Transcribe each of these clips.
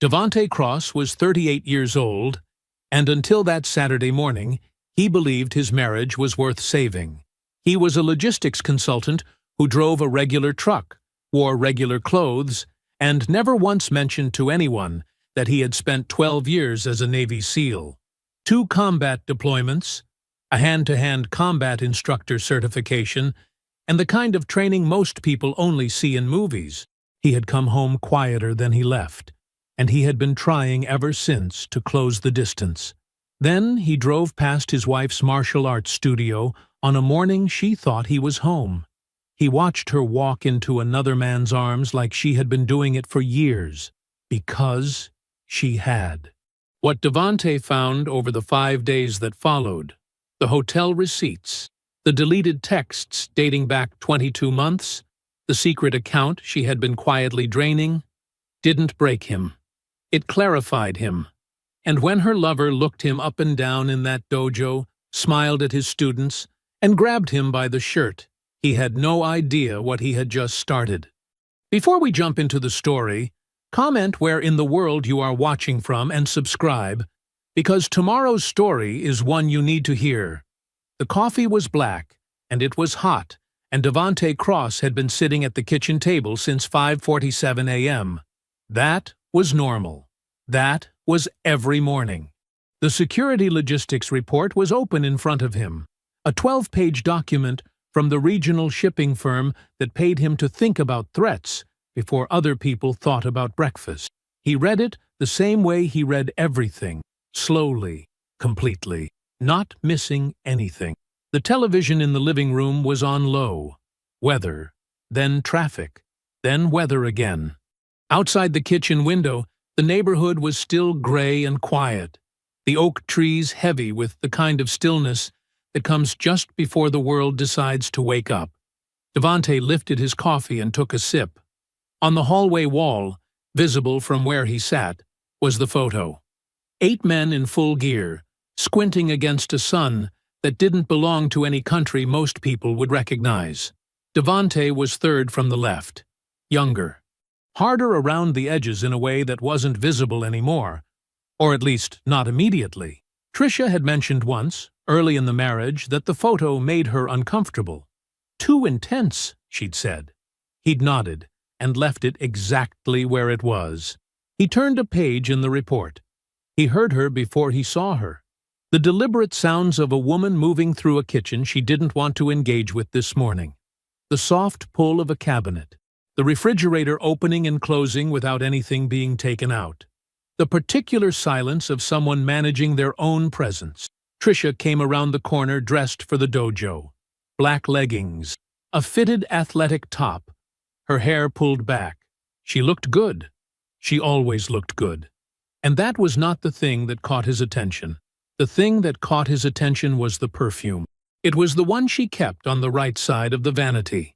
Devonte Cross was 38 years old, and until that Saturday morning, he believed his marriage was worth saving. He was a logistics consultant who drove a regular truck, wore regular clothes, and never once mentioned to anyone that he had spent 12 years as a Navy SEAL. 2 combat deployments, a hand-to-hand combat instructor certification, and the kind of training most people only see in movies. He had come home quieter than he left, and he had been trying ever since to close the distance. Then he drove past his wife's martial arts studio on a morning she thought he was home. He watched her walk into another man's arms like she had been doing it for years, because she had. What Devonte found over the 5 days that followed, the hotel receipts, the deleted texts dating back 22 months, the secret account she had been quietly draining, didn't break him. It clarified him. And when her lover looked him up and down in that dojo, smiled at his students, and grabbed him by the shirt, he had no idea what he had just started. Before we jump into the story, comment where in the world you are watching from and subscribe, because tomorrow's story is one you need to hear. The coffee was black, and it was hot, and Devonte Cross had been sitting at the kitchen table since 5:47 a.m. That was normal. That was every morning. The security logistics report was open in front of him, a 12-page document from the regional shipping firm that paid him to think about threats before other people thought about breakfast. He read it the same way he read everything, slowly, completely, not missing anything. The television in the living room was on low. Weather, then traffic, then weather again. Outside the kitchen window, the neighborhood was still gray and quiet, the oak trees heavy with the kind of stillness that comes just before the world decides to wake up. Devonte lifted his coffee and took a sip. On the hallway wall, visible from where he sat, was the photo. 8 men in full gear, squinting against a sun that didn't belong to any country most people would recognize. Devonte was third from the left, younger, harder around the edges in a way that wasn't visible anymore, or at least not immediately. Tricia had mentioned once, early in the marriage, that the photo made her uncomfortable. Too intense, she'd said. He'd nodded and left it exactly where it was. He turned a page in the report. He heard her before he saw her. The deliberate sounds of a woman moving through a kitchen she didn't want to engage with this morning. The soft pull of a cabinet. The refrigerator opening and closing without anything being taken out. The particular silence of someone managing their own presence. Tricia came around the corner dressed for the dojo. Black leggings, a fitted athletic top, her hair pulled back. She looked good. She always looked good. And that was not the thing that caught his attention. The thing that caught his attention was the perfume. It was the one she kept on the right side of the vanity.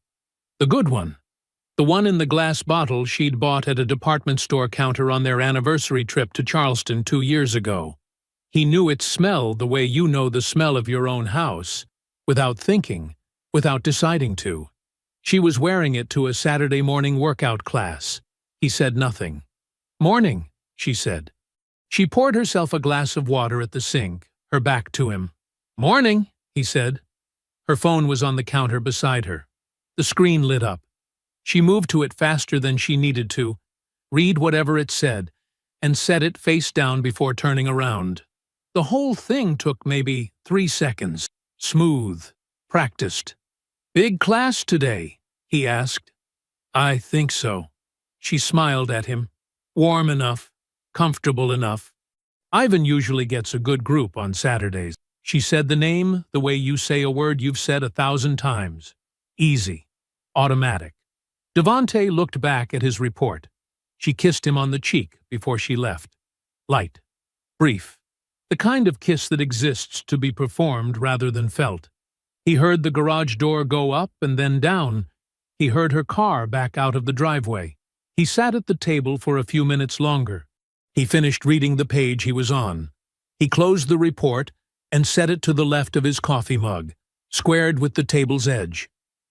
The good one. The one in the glass bottle she'd bought at a department store counter on their anniversary trip to Charleston 2 years ago. He knew its smell the way you know the smell of your own house, without thinking, without deciding to. She was wearing it to a Saturday morning workout class. He said nothing. "Morning," she said. She poured herself a glass of water at the sink, her back to him. "Morning," he said. Her phone was on the counter beside her. The screen lit up. She moved to it faster than she needed to, read whatever it said, and set it face down before turning around. The whole thing took maybe 3 seconds. Smooth. Practiced. "Big class today?" he asked. "I think so." She smiled at him. Warm enough. Comfortable enough. "Ivan usually gets a good group on Saturdays." She said the name the way you say a word you've said 1,000 times. Easy. Automatic. Devonte looked back at his report. She kissed him on the cheek before she left. Light. Brief. The kind of kiss that exists to be performed rather than felt. He heard the garage door go up and then down. He heard her car back out of the driveway. He sat at the table for a few minutes longer. He finished reading the page he was on. He closed the report and set it to the left of his coffee mug, squared with the table's edge.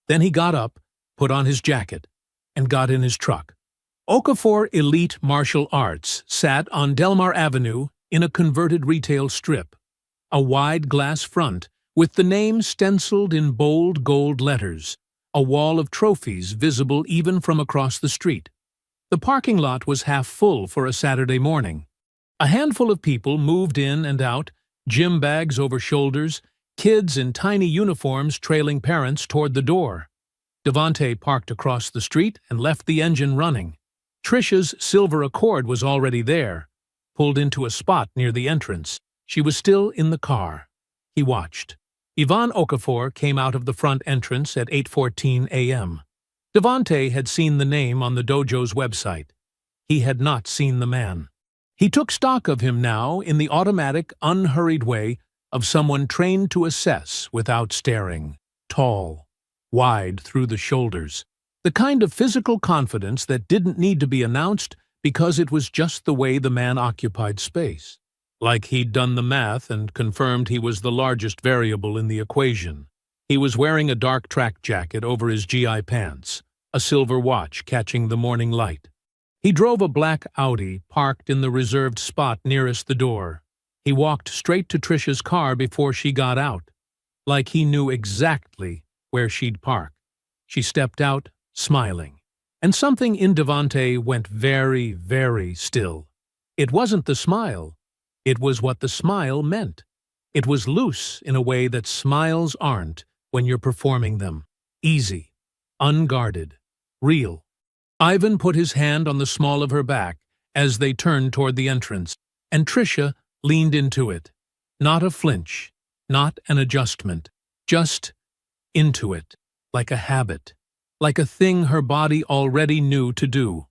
Then he got up, put on his jacket, and got in his truck. Okafor Elite Martial Arts sat on Delmar Avenue in a converted retail strip, a wide glass front with the name stenciled in bold gold letters, a wall of trophies visible even from across the street. The parking lot was half full for a Saturday morning. A handful of people moved in and out, gym bags over shoulders, kids in tiny uniforms trailing parents toward the door. Devante parked across the street and left the engine running. Trisha's silver Accord was already there, pulled into a spot near the entrance. She was still in the car. He watched. Ivan Okafor came out of the front entrance at 8:14 a.m. Devante had seen the name on the dojo's website. He had not seen the man. He took stock of him now in the automatic, unhurried way of someone trained to assess without staring, tall, wide through the shoulders, the kind of physical confidence that didn't need to be announced because it was just the way the man occupied space. Like he'd done the math and confirmed he was the largest variable in the equation. He was wearing a dark track jacket over his GI pants, a silver watch catching the morning light. He drove a black Audi parked in the reserved spot nearest the door. He walked straight to Trisha's car before she got out, like he knew exactly where she'd park. She stepped out, smiling, and something in Devante went very, very still. It wasn't the smile. It was what the smile meant. It was loose in a way that smiles aren't when you're performing them. Easy, unguarded, real. Ivan put his hand on the small of her back as they turned toward the entrance, and Trisha leaned into it. Not a flinch, not an adjustment, just into it, like a habit, like a thing her body already knew to do.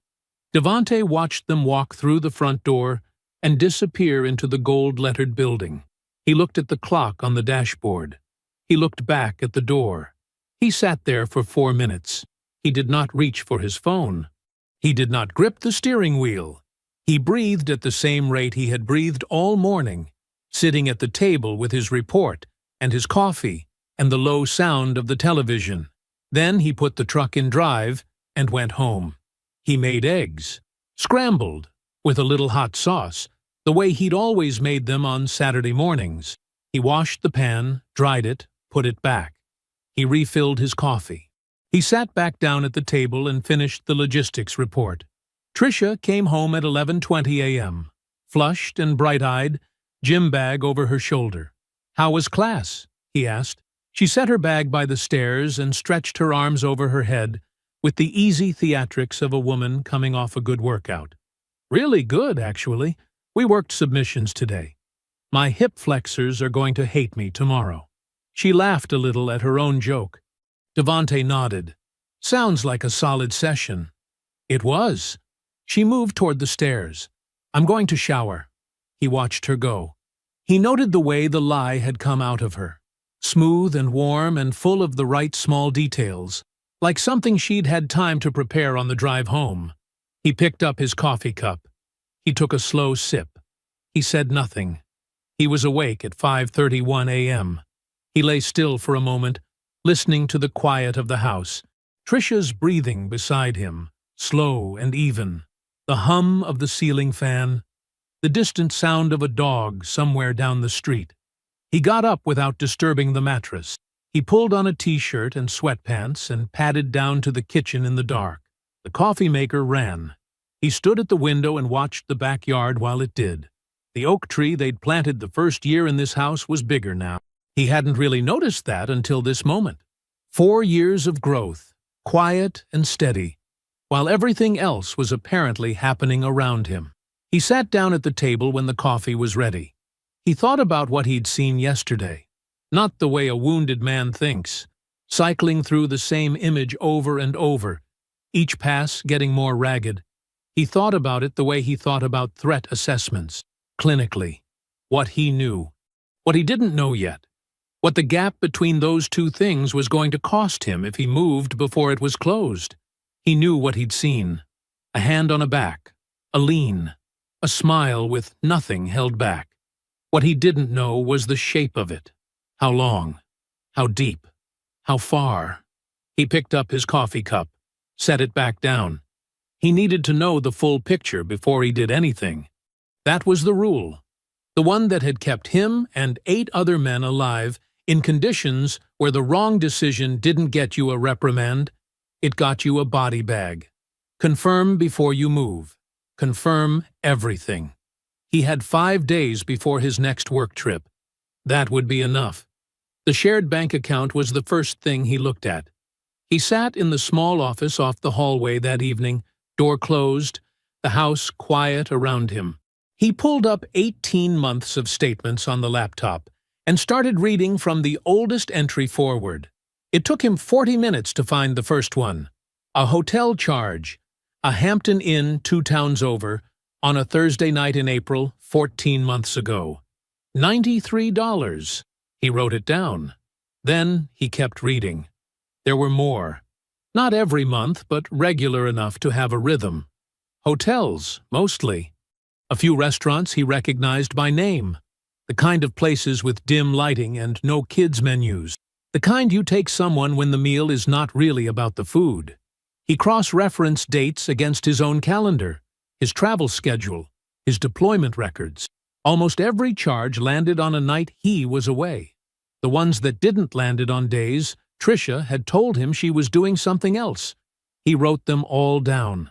Devante watched them walk through the front door and disappear into the gold-lettered building. He looked at the clock on the dashboard. He looked back at the door. He sat there for 4 minutes. He did not reach for his phone. He did not grip the steering wheel. He breathed at the same rate he had breathed all morning, sitting at the table with his report and his coffee and the low sound of the television. Then he put the truck in drive and went home. He made eggs, scrambled, with a little hot sauce, the way he'd always made them on Saturday mornings. He washed the pan, dried it, put it back. He refilled his coffee. He sat back down at the table and finished the logistics report. Trisha came home at 11:20 a.m., flushed and bright-eyed, gym bag over her shoulder. "How was class?" he asked. She set her bag by the stairs and stretched her arms over her head with the easy theatrics of a woman coming off a good workout. "Really good, actually. We worked submissions today. My hip flexors are going to hate me tomorrow." She laughed a little at her own joke. Devante nodded. "Sounds like a solid session." It was. She moved toward the stairs. "I'm going to shower." He watched her go. He noted the way the lie had come out of her. Smooth and warm and full of the right small details, like something she'd had time to prepare on the drive home. He picked up his coffee cup. He took a slow sip. He said nothing. He was awake at 5:31 a.m. He lay still for a moment, listening to the quiet of the house. Trisha's breathing beside him, slow and even. The hum of the ceiling fan. The distant sound of a dog somewhere down the street. He got up without disturbing the mattress. He pulled on a t-shirt and sweatpants and padded down to the kitchen in the dark. The coffee maker ran. He stood at the window and watched the backyard while it did. The oak tree they'd planted the first year in this house was bigger now. He hadn't really noticed that until this moment. 4 years of growth, quiet and steady, while everything else was apparently happening around him. He sat down at the table when the coffee was ready. He thought about what he'd seen yesterday. Not the way a wounded man thinks, cycling through the same image over and over, each pass getting more ragged. He thought about it the way he thought about threat assessments, clinically. What he knew. What he didn't know yet. What the gap between those two things was going to cost him if he moved before it was closed. He knew what he'd seen. A hand on a back. A lean. A smile with nothing held back. What he didn't know was the shape of it. How long? How deep? How far? He picked up his coffee cup, set it back down. He needed to know the full picture before he did anything. That was the rule, the one that had kept him and 8 other men alive in conditions where the wrong decision didn't get you a reprimand, it got you a body bag. Confirm before you move. Confirm everything. He had 5 days before his next work trip. That would be enough. The shared bank account was the first thing he looked at. He sat in the small office off the hallway that evening, door closed, the house quiet around him. He pulled up 18 months of statements on the laptop and started reading from the oldest entry forward. It took him 40 minutes to find the first one. A hotel charge, a Hampton Inn 2 towns over, on a Thursday night in April 14 months ago. $93. He wrote it down. Then he kept reading. There were more. Not every month, but regular enough to have a rhythm. Hotels, mostly. A few restaurants he recognized by name. The kind of places with dim lighting and no kids' menus. The kind you take someone when the meal is not really about the food. He cross-referenced dates against his own calendar, his travel schedule, his deployment records. Almost every charge landed on a night he was away. The ones that didn't landed on days Tricia had told him she was doing something else. He wrote them all down.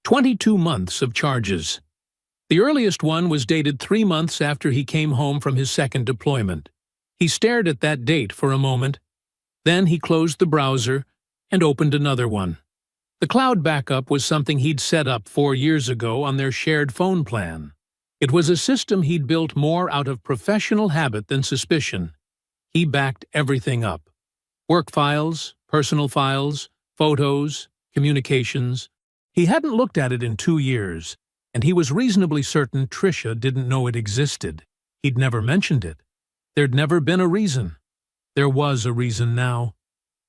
22 months of charges. The earliest one was dated 3 months after he came home from his second deployment. He stared at that date for a moment. Then he closed the browser and opened another one. The cloud backup was something he'd set up 4 years ago on their shared phone plan. It was a system he'd built more out of professional habit than suspicion. He backed everything up. Work files, personal files, photos, communications. He hadn't looked at it in 2 years, and he was reasonably certain Tricia didn't know it existed. He'd never mentioned it. There'd never been a reason. There was a reason now.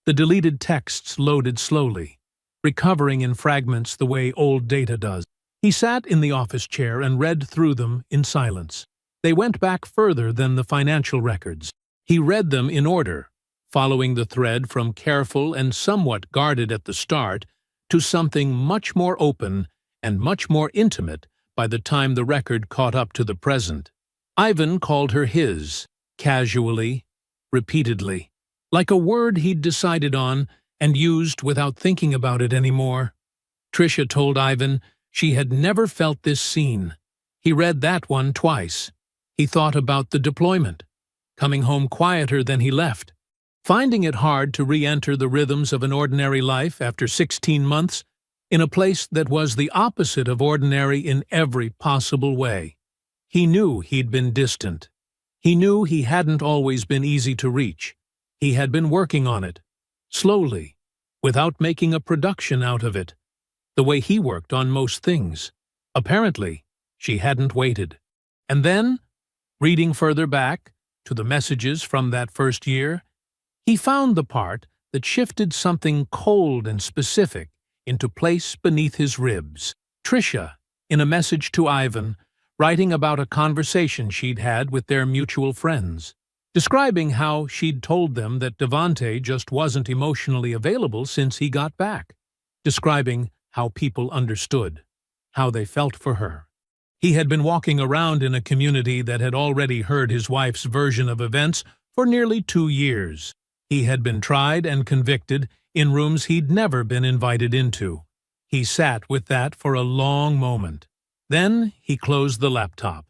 The deleted texts loaded slowly, recovering in fragments the way old data does. He sat in the office chair and read through them in silence. They went back further than the financial records. He read them in order, following the thread from careful and somewhat guarded at the start to something much more open and much more intimate by the time the record caught up to the present. Ivan called her his, casually, repeatedly, like a word he'd decided on and used without thinking about it anymore. Tricia told Ivan she had never felt this seen. He read that one twice. He thought about the deployment, coming home quieter than he left, finding it hard to re-enter the rhythms of an ordinary life after 16 months in a place that was the opposite of ordinary in every possible way. He knew he'd been distant. He knew he hadn't always been easy to reach. He had been working on it, slowly, without making a production out of it, the way he worked on most things. Apparently, she hadn't waited. And then, reading further back, to the messages from that first year, he found the part that shifted something cold and specific into place beneath his ribs. Tricia, in a message to Ivan, writing about a conversation she'd had with their mutual friends, describing how she'd told them that Devante just wasn't emotionally available since he got back, describing how people understood, how they felt for her. He had been walking around in a community that had already heard his wife's version of events for nearly 2 years. He had been tried and convicted in rooms he'd never been invited into. He sat with that for a long moment. Then he closed the laptop.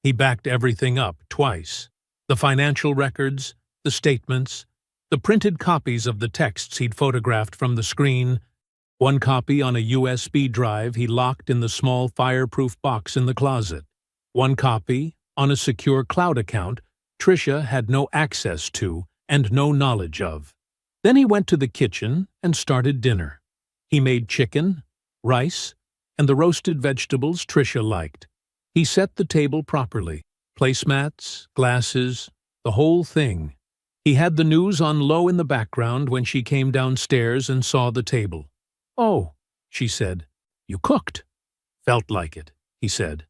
He backed everything up twice. The financial records, the statements, the printed copies of the texts he'd photographed from the screen, one copy on a USB drive he locked in the small fireproof box in the closet, one copy on a secure cloud account Tricia had no access to and no knowledge of. Then he went to the kitchen and started dinner. He made chicken, rice, and the roasted vegetables Tricia liked. He set the table properly, placemats, glasses, the whole thing. He had the news on low in the background when she came downstairs and saw the table. "Oh," she said, "you cooked." "Felt like it," he said.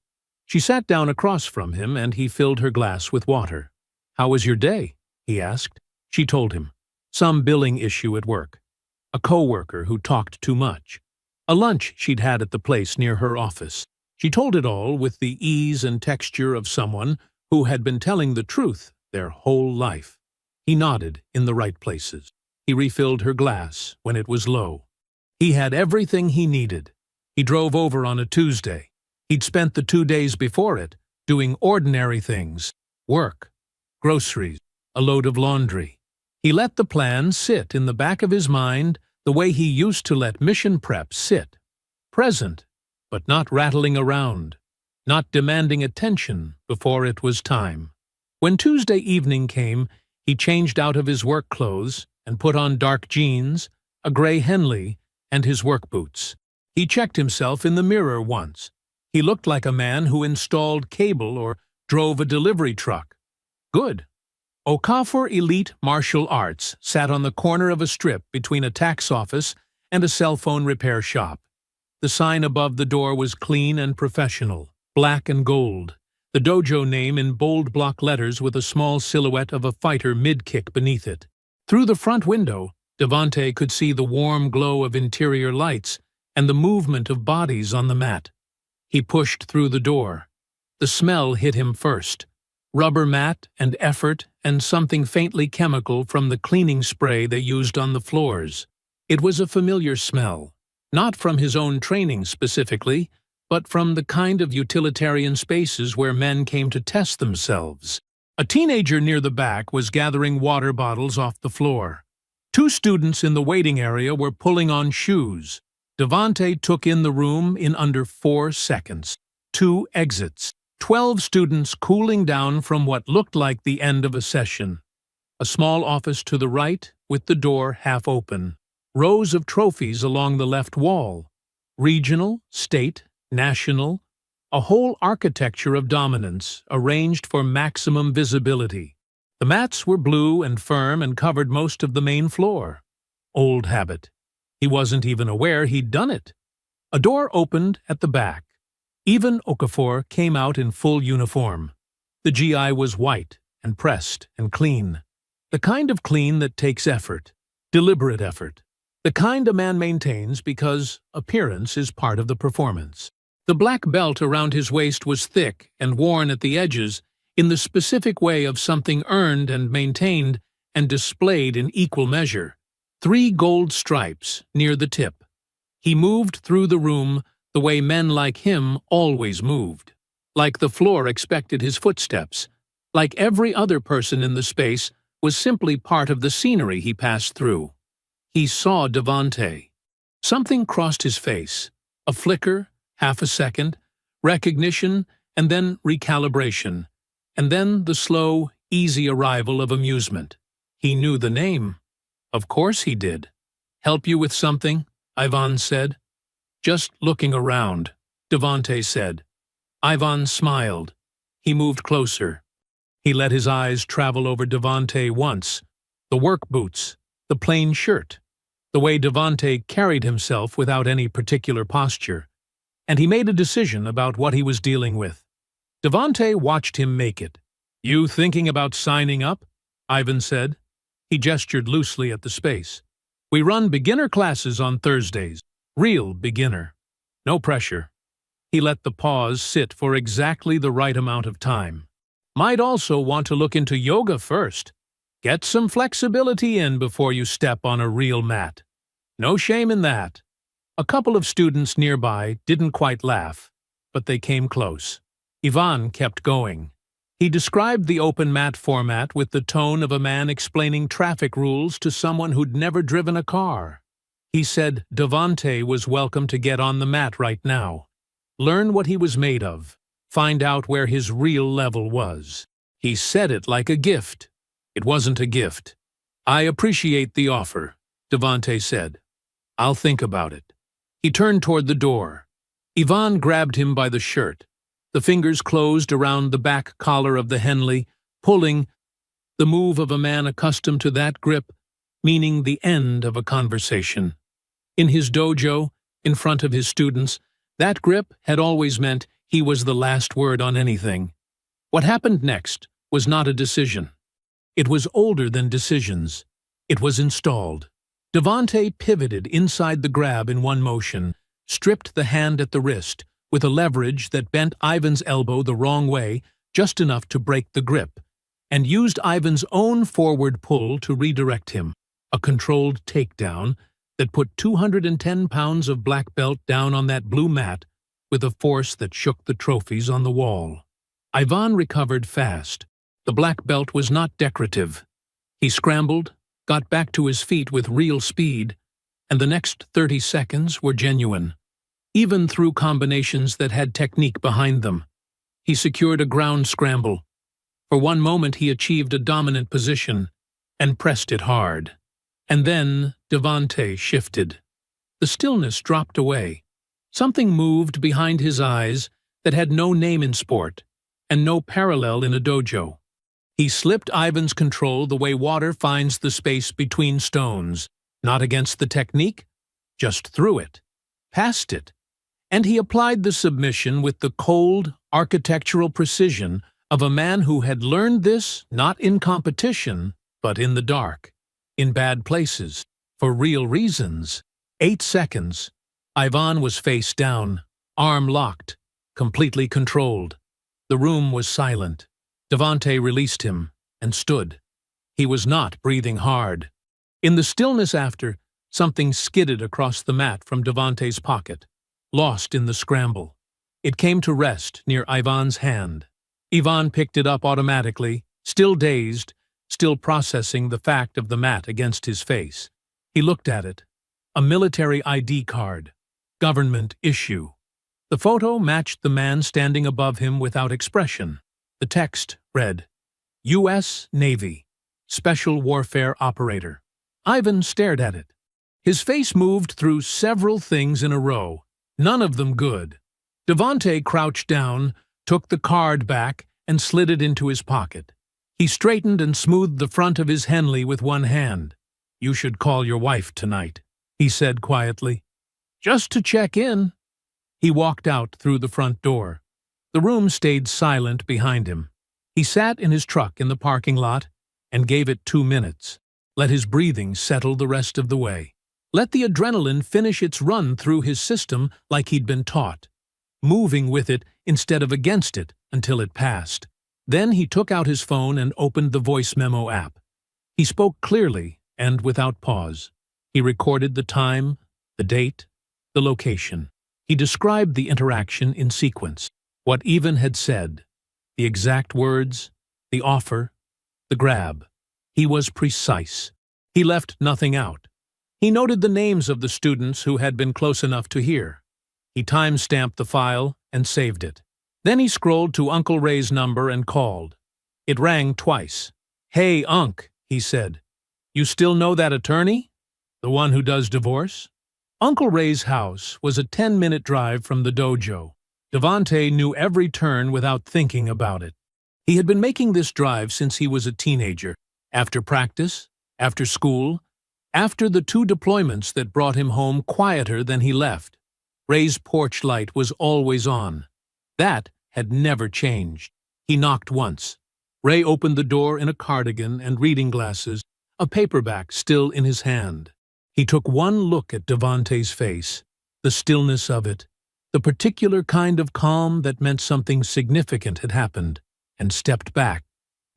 She sat down across from him and he filled her glass with water. "How was your day?" he asked. She told him. Some billing issue at work. A coworker who talked too much. a lunch she'd had at the place near her office. She told it all with the ease and texture of someone who had been telling the truth their whole life. He nodded in the right places. He refilled her glass when it was low. He had everything he needed. He drove over on a Tuesday. He'd spent the 2 days before it doing ordinary things: work, groceries, a load of laundry. He let the plan sit in the back of his mind the way he used to let mission prep sit. Present, but not rattling around, not demanding attention before it was time. When Tuesday evening came, he changed out of his work clothes and put on dark jeans, a gray Henley, and his work boots. He checked himself in the mirror once. He looked like a man who installed cable or drove a delivery truck. Good. Okafor Elite Martial Arts sat on the corner of a strip between a tax office and a cell phone repair shop. The sign above the door was clean and professional, black and gold, the dojo name in bold block letters with a small silhouette of a fighter mid-kick beneath it. Through the front window, Devante could see the warm glow of interior lights and the movement of bodies on the mat. He pushed through the door. The smell hit him first. Rubber mat and effort and something faintly chemical from the cleaning spray they used on the floors. It was a familiar smell, not from his own training specifically, but from the kind of utilitarian spaces where men came to test themselves. A teenager near the back was gathering water bottles off the floor. 2 students in the waiting area were pulling on shoes. Devante took in the room in under 4 seconds. 2 exits. 12 students cooling down from what looked like the end of a session. A small office to the right, with the door half open. Rows of trophies along the left wall. Regional, state, national, a whole architecture of dominance arranged for maximum visibility. The mats were blue and firm and covered most of the main floor. Old habit. He wasn't even aware he'd done it. A door opened at the back. Even Okafor came out in full uniform. The GI was white and pressed and clean. The kind of clean that takes effort, deliberate effort. The kind a man maintains because appearance is part of the performance. The black belt around his waist was thick and worn at the edges in the specific way of something earned and maintained and displayed in equal measure. 3 gold stripes near the tip. He moved through the room the way men like him always moved. Like the floor expected his footsteps. Like every other person in the space was simply part of the scenery he passed through. He saw Devante. Something crossed his face. A flicker, half a second, recognition, and then recalibration. And then the slow, easy arrival of amusement. He knew the name. Of course he did. "Help you with something?" Ivan said. "Just looking around," Devante said. Ivan smiled. He moved closer. He let his eyes travel over Devante once. The work boots, the plain shirt, the way Devante carried himself without any particular posture. And he made a decision about what he was dealing with. Devante watched him make it. "You thinking about signing up?" Ivan said. He gestured loosely at the space. "We run beginner classes on Thursdays. Real beginner. No pressure." He let the pause sit for exactly the right amount of time. "Might also want to look into yoga first. Get some flexibility in before you step on a real mat. No shame in that." A couple of students nearby didn't quite laugh, but they came close. Ivan kept going. He described the open mat format with the tone of a man explaining traffic rules to someone who'd never driven a car. He said Devante was welcome to get on the mat right now. Learn what he was made of. Find out where his real level was. He said it like a gift. It wasn't a gift. "I appreciate the offer," Devante said. "I'll think about it." He turned toward the door. Ivan grabbed him by the shirt. The fingers closed around the back collar of the Henley, pulling, the move of a man accustomed to that grip, meaning the end of a conversation. In his dojo, in front of his students, that grip had always meant he was the last word on anything. What happened next was not a decision. It was older than decisions. It was installed. Devante pivoted inside the grab in one motion, stripped the hand at the wrist with a leverage that bent Ivan's elbow the wrong way, just enough to break the grip, and used Ivan's own forward pull to redirect him, a controlled takedown that put 210 pounds of black belt down on that blue mat with a force that shook the trophies on the wall. Ivan recovered fast. The black belt was not decorative. He scrambled, got back to his feet with real speed, and the next 30 seconds were genuine. Even through combinations that had technique behind them, he secured a ground scramble. For one moment he achieved a dominant position and pressed it hard. And then Devante shifted. The stillness dropped away. Something moved behind his eyes that had no name in sport and no parallel in a dojo. He slipped Ivan's control the way water finds the space between stones, not against the technique, just through it, past it. And he applied the submission with the cold, architectural precision of a man who had learned this not in competition, but in the dark, in bad places, for real reasons. 8 seconds. Ivan was face down, arm locked, completely controlled. The room was silent. Devante released him and stood. He was not breathing hard. In the stillness after, something skidded across the mat from Devante's pocket, lost in the scramble. It came to rest near Ivan's hand. Ivan picked it up automatically, still dazed, still processing the fact of the mat against his face. He looked at it. A military ID card. Government issue. The photo matched the man standing above him without expression. The text read, U.S. Navy, Special Warfare Operator. Ivan stared at it. His face moved through several things in a row, none of them good. Devante crouched down, took the card back, and slid it into his pocket. He straightened and smoothed the front of his Henley with one hand. You should call your wife tonight, he said quietly. Just to check in. He walked out through the front door. The room stayed silent behind him. He sat in his truck in the parking lot and gave it 2 minutes. Let his breathing settle the rest of the way. Let the adrenaline finish its run through his system like he'd been taught, moving with it instead of against it until it passed. Then he took out his phone and opened the voice memo app. He spoke clearly and without pause. He recorded the time, the date, the location. He described the interaction in sequence, what Ivan had said, the exact words, the offer, the grab. He was precise. He left nothing out. He noted the names of the students who had been close enough to hear. He time-stamped the file and saved it. Then he scrolled to Uncle Ray's number and called. It rang twice. Hey, Unc, he said. You still know that attorney? The one who does divorce? Uncle Ray's house was a 10-minute drive from the dojo. Devante knew every turn without thinking about it. He had been making this drive since he was a teenager, after practice, after school, after the 2 deployments that brought him home quieter than he left. Ray's porch light was always on. That had never changed. He knocked once. Ray opened the door in a cardigan and reading glasses, a paperback still in his hand. He took one look at Devante's face, the stillness of it, the particular kind of calm that meant something significant had happened, and stepped back,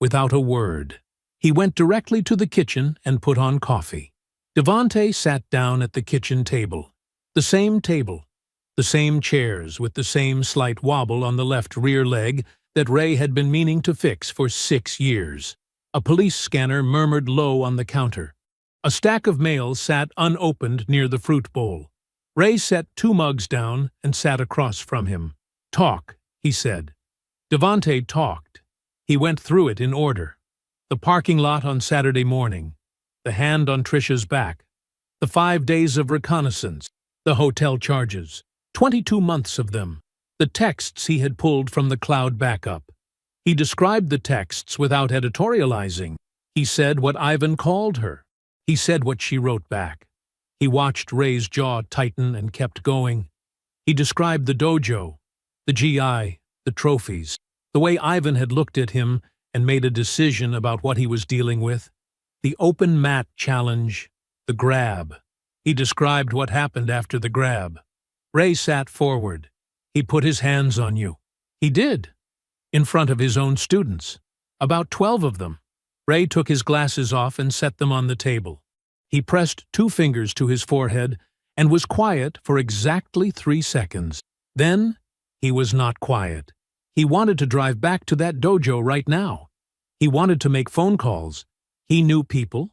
without a word. He went directly to the kitchen and put on coffee. Devante sat down at the kitchen table. The same table, the same chairs with the same slight wobble on the left rear leg that Ray had been meaning to fix for 6 years. A police scanner murmured low on the counter. A stack of mail sat unopened near the fruit bowl. Ray set 2 mugs down and sat across from him. Talk, he said. Devante talked. He went through it in order. The parking lot on Saturday morning, the hand on Trisha's back, the 5 days of reconnaissance, the hotel charges, 22 months of them, the texts he had pulled from the cloud backup. He described the texts without editorializing. He said what Ivan called her. He said what she wrote back. He watched Ray's jaw tighten and kept going. He described the dojo, the GI, the trophies, the way Ivan had looked at him and made a decision about what he was dealing with, the open mat challenge, the grab. He described what happened after the grab. Ray sat forward. He put his hands on you. He did. In front of his own students. About 12 of them. Ray took his glasses off and set them on the table. He pressed 2 fingers to his forehead and was quiet for exactly 3 seconds. Then, he was not quiet. He wanted to drive back to that dojo right now. He wanted to make phone calls. He knew people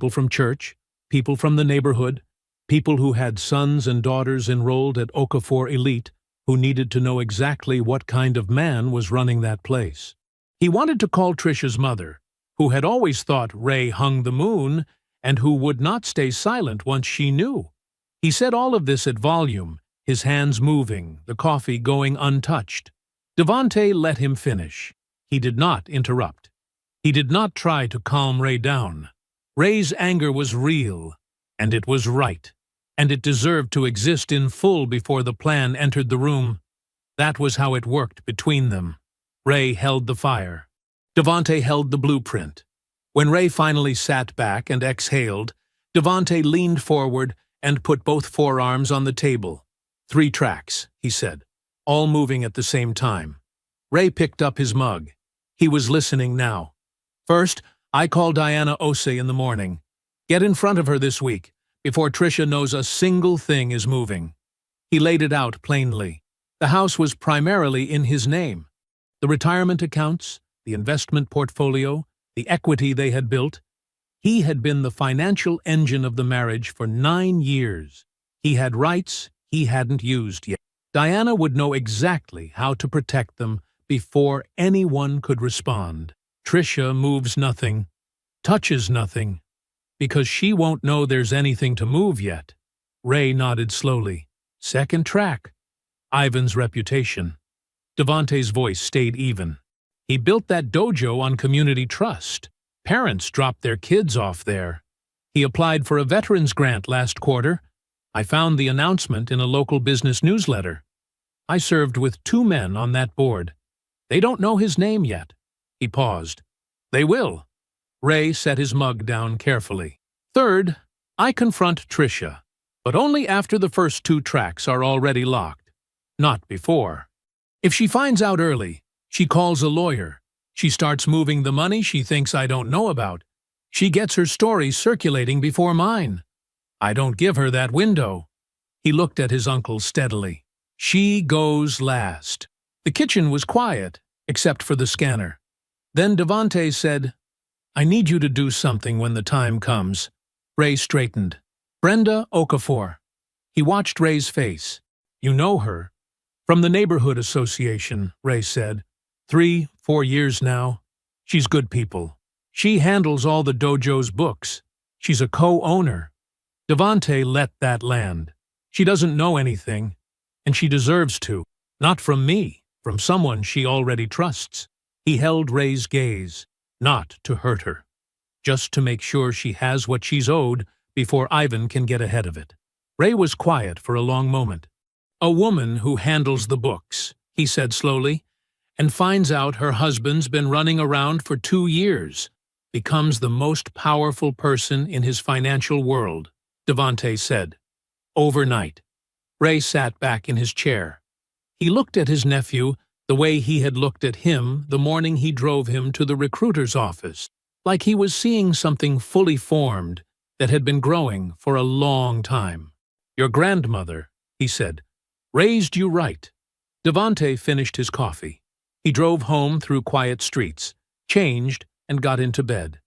from church, people from the neighborhood, people who had sons and daughters enrolled at Okafor Elite who needed to know exactly what kind of man was running that place. He wanted to call Trisha's mother, who had always thought Ray hung the moon and who would not stay silent once she knew. He said all of this at volume, his hands moving, the coffee going untouched. Devante let him finish. He did not interrupt. He did not try to calm Ray down. Ray's anger was real, and it was right, and it deserved to exist in full before the plan entered the room. That was how it worked between them. Ray held the fire. Devante held the blueprint. When Ray finally sat back and exhaled, Devante leaned forward and put both forearms on the table. 3 tracks, he said, all moving at the same time. Ray picked up his mug. He was listening now. First, I call Diana Osei in the morning. Get in front of her this week, before Trisha knows a single thing is moving. He laid it out plainly. The house was primarily in his name. The retirement accounts, the investment portfolio, the equity they had built. He had been the financial engine of the marriage for 9 years. He had rights he hadn't used yet. Diana would know exactly how to protect them before anyone could respond. Trisha moves nothing, touches nothing, because she won't know there's anything to move yet. Ray nodded slowly. Second track. Ivan's reputation. Devante's voice stayed even. He built that dojo on community trust. Parents dropped their kids off there. He applied for a veterans grant last quarter. I found the announcement in a local business newsletter. I served with 2 men on that board. They don't know his name yet. He paused. They will. Ray set his mug down carefully. Third, I confront Trisha, but only after the first 2 tracks are already locked. Not before. If she finds out early, she calls a lawyer. She starts moving the money she thinks I don't know about. She gets her story circulating before mine. I don't give her that window. He looked at his uncle steadily. She goes last. The kitchen was quiet, except for the scanner. Then Devante said, I need you to do something when the time comes. Ray straightened. Brenda Okafor. He watched Ray's face. You know her. From the neighborhood association, Ray said. 3, 4 years now. She's good people. She handles all the dojo's books. She's a co-owner. Devante let that land. She doesn't know anything, and she deserves to. Not from me, from someone she already trusts. He held Ray's gaze, not to hurt her, just to make sure she has what she's owed before Ivan can get ahead of it. Ray was quiet for a long moment. A woman who handles the books, he said slowly, and finds out her husband's been running around for 2 years, becomes the most powerful person in his financial world, Devante said. Overnight. Ray sat back in his chair. He looked at his nephew the way he had looked at him the morning he drove him to the recruiter's office, like he was seeing something fully formed that had been growing for a long time. Your grandmother, he said, raised you right. Devante finished his coffee. He drove home through quiet streets, changed, and got into bed.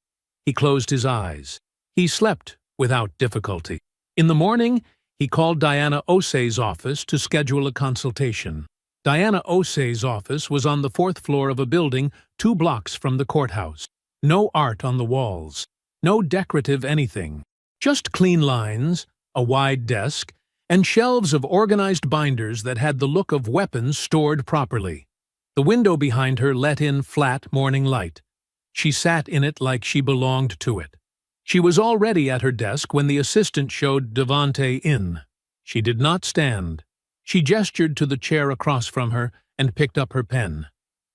He closed his eyes. He slept without difficulty. In the morning, he called Diana Osei's office to schedule a consultation. Diana Osei's office was on the 4th floor of a building 2 blocks from the courthouse. No art on the walls, no decorative anything, just clean lines, a wide desk, and shelves of organized binders that had the look of weapons stored properly. The window behind her let in flat morning light. She sat in it like she belonged to it. She was already at her desk when the assistant showed Devante in. She did not stand. She gestured to the chair across from her and picked up her pen.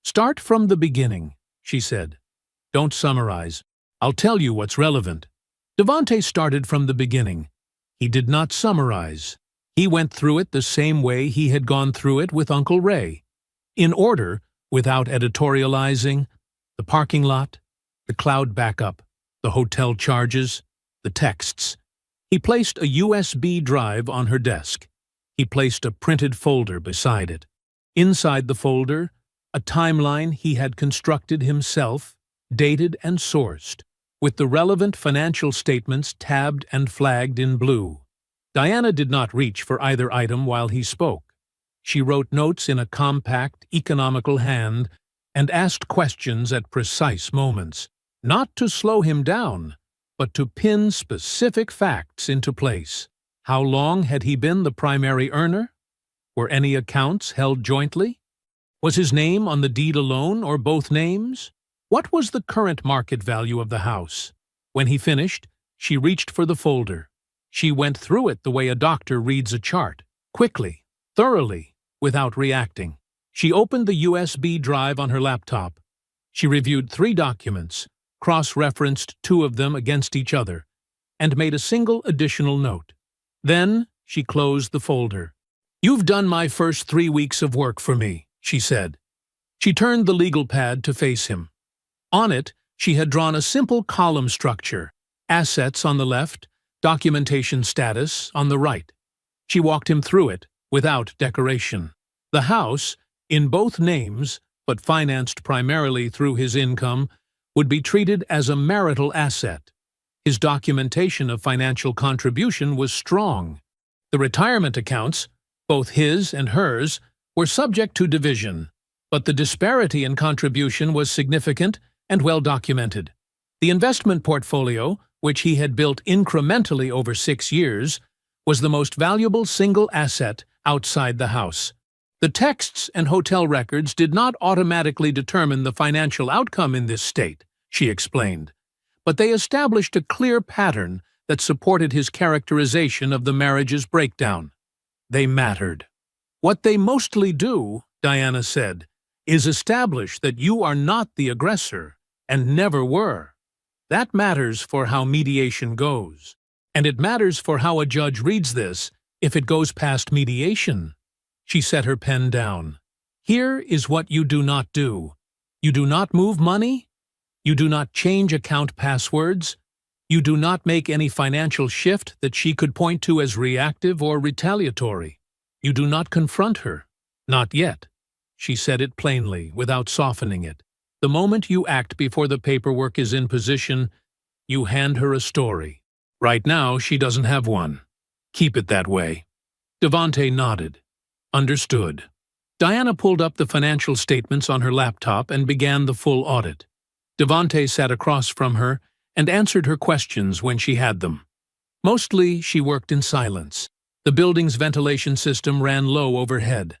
Start from the beginning, she said. Don't summarize. I'll tell you what's relevant. Devante started from the beginning. He did not summarize. He went through it the same way he had gone through it with Uncle Ray. In order, without editorializing: the parking lot, the cloud backup, the hotel charges, the texts. He placed a USB drive on her desk. He placed a printed folder beside it. Inside the folder, a timeline he had constructed himself, dated and sourced, with the relevant financial statements tabbed and flagged in blue. Diana did not reach for either item while he spoke. She wrote notes in a compact, economical hand and asked questions at precise moments, not to slow him down, but to pin specific facts into place. How long had he been the primary earner? Were any accounts held jointly? Was his name on the deed alone or both names? What was the current market value of the house? When he finished, she reached for the folder. She went through it the way a doctor reads a chart, quickly, thoroughly, without reacting. She opened the USB drive on her laptop. She reviewed 3 documents, cross-referenced 2 of them against each other, and made a single additional note. Then she closed the folder. "You've done my first 3 weeks of work for me," she said. She turned the legal pad to face him. On it, she had drawn a simple column structure: assets on the left, documentation status on the right. She walked him through it, without decoration. The house, in both names, but financed primarily through his income, would be treated as a marital asset. His documentation of financial contribution was strong. The retirement accounts, both his and hers, were subject to division, but the disparity in contribution was significant and well documented. The investment portfolio, which he had built incrementally over 6 years, was the most valuable single asset outside the house. The texts and hotel records did not automatically determine the financial outcome in this state, she explained, but they established a clear pattern that supported his characterization of the marriage's breakdown. They mattered. "What they mostly do," Diana said, "is establish that you are not the aggressor, and never were. That matters for how mediation goes. And it matters for how a judge reads this if it goes past mediation." She set her pen down. "Here is what you do not do. You do not move money. You do not change account passwords. You do not make any financial shift that she could point to as reactive or retaliatory. You do not confront her. Not yet." She said it plainly, without softening it. "The moment you act before the paperwork is in position, you hand her a story. Right now, she doesn't have one. Keep it that way." Devante nodded. "Understood." Diana pulled up the financial statements on her laptop and began the full audit. Devante sat across from her and answered her questions when she had them. Mostly, she worked in silence. The building's ventilation system ran low overhead.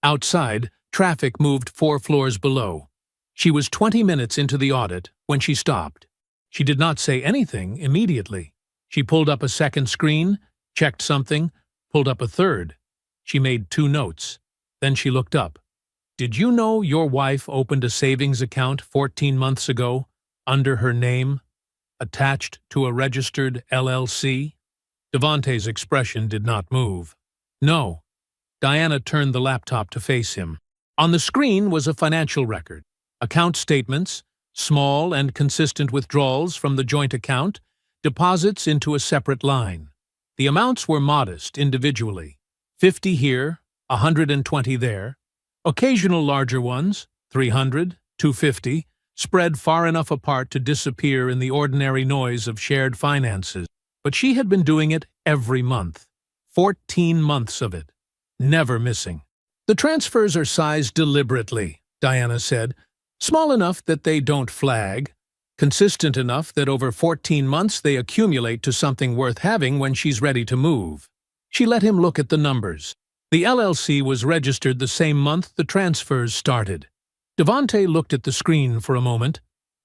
Outside, traffic moved 4 floors below. She was 20 minutes into the audit when she stopped. She did not say anything immediately. She pulled up a second screen, checked something, pulled up a third. She made 2 notes. Then she looked up. "Did you know your wife opened a savings account 14 months ago, under her name, attached to a registered LLC?" Devante's expression did not move. "No." Diana turned the laptop to face him. On the screen was a financial record, account statements, small and consistent withdrawals from the joint account, deposits into a separate line. The amounts were modest individually, 50 here, 120 there, occasional larger ones, 300, 250, spread far enough apart to disappear in the ordinary noise of shared finances. But she had been doing it every month, 14 months of it, never missing. "The transfers are sized deliberately," Diana said, "small enough that they don't flag, consistent enough that over 14 months they accumulate to something worth having when she's ready to move." She let him look at the numbers. The LLC was registered the same month the transfers started. Devante looked at the screen for a moment.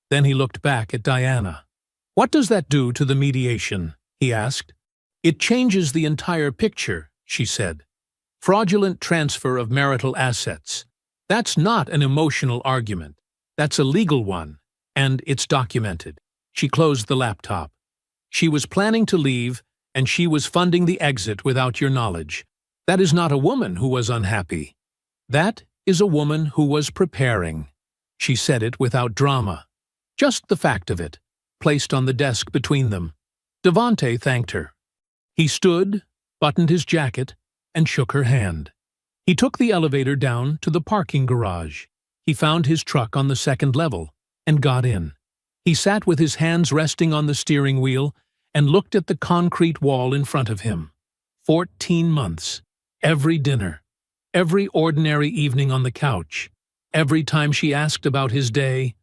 Then he looked back at Diana. "What does that do to the mediation?" he asked. "It changes the entire picture," she said. "Fraudulent transfer of marital assets. That's not an emotional argument. That's a legal one, and it's documented." She closed the laptop. She was planning to leave, and she was funding the exit without your knowledge. That is not a woman who was unhappy. That is a woman who was preparing. She said it without drama. Just the fact of it, placed on the desk between them. Devante thanked her. He stood, buttoned his jacket, and shook her hand. He took the elevator down to the parking garage. He found his truck on the second level and got in. He sat with his hands resting on the steering wheel and looked at the concrete wall in front of him. 14 months. Every dinner. Every ordinary evening on the couch. Every time she asked about his day,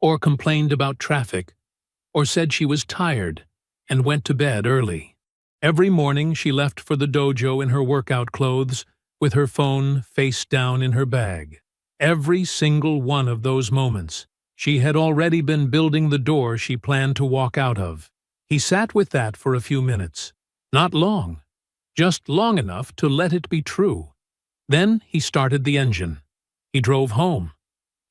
or complained about traffic, or said she was tired and went to bed early. Every morning she left for the dojo in her workout clothes, with her phone face down in her bag. Every single one of those moments, she had already been building the door she planned to walk out of. He sat with that for a few minutes. Not long, just long enough to let it be true. Then he started the engine. He drove home.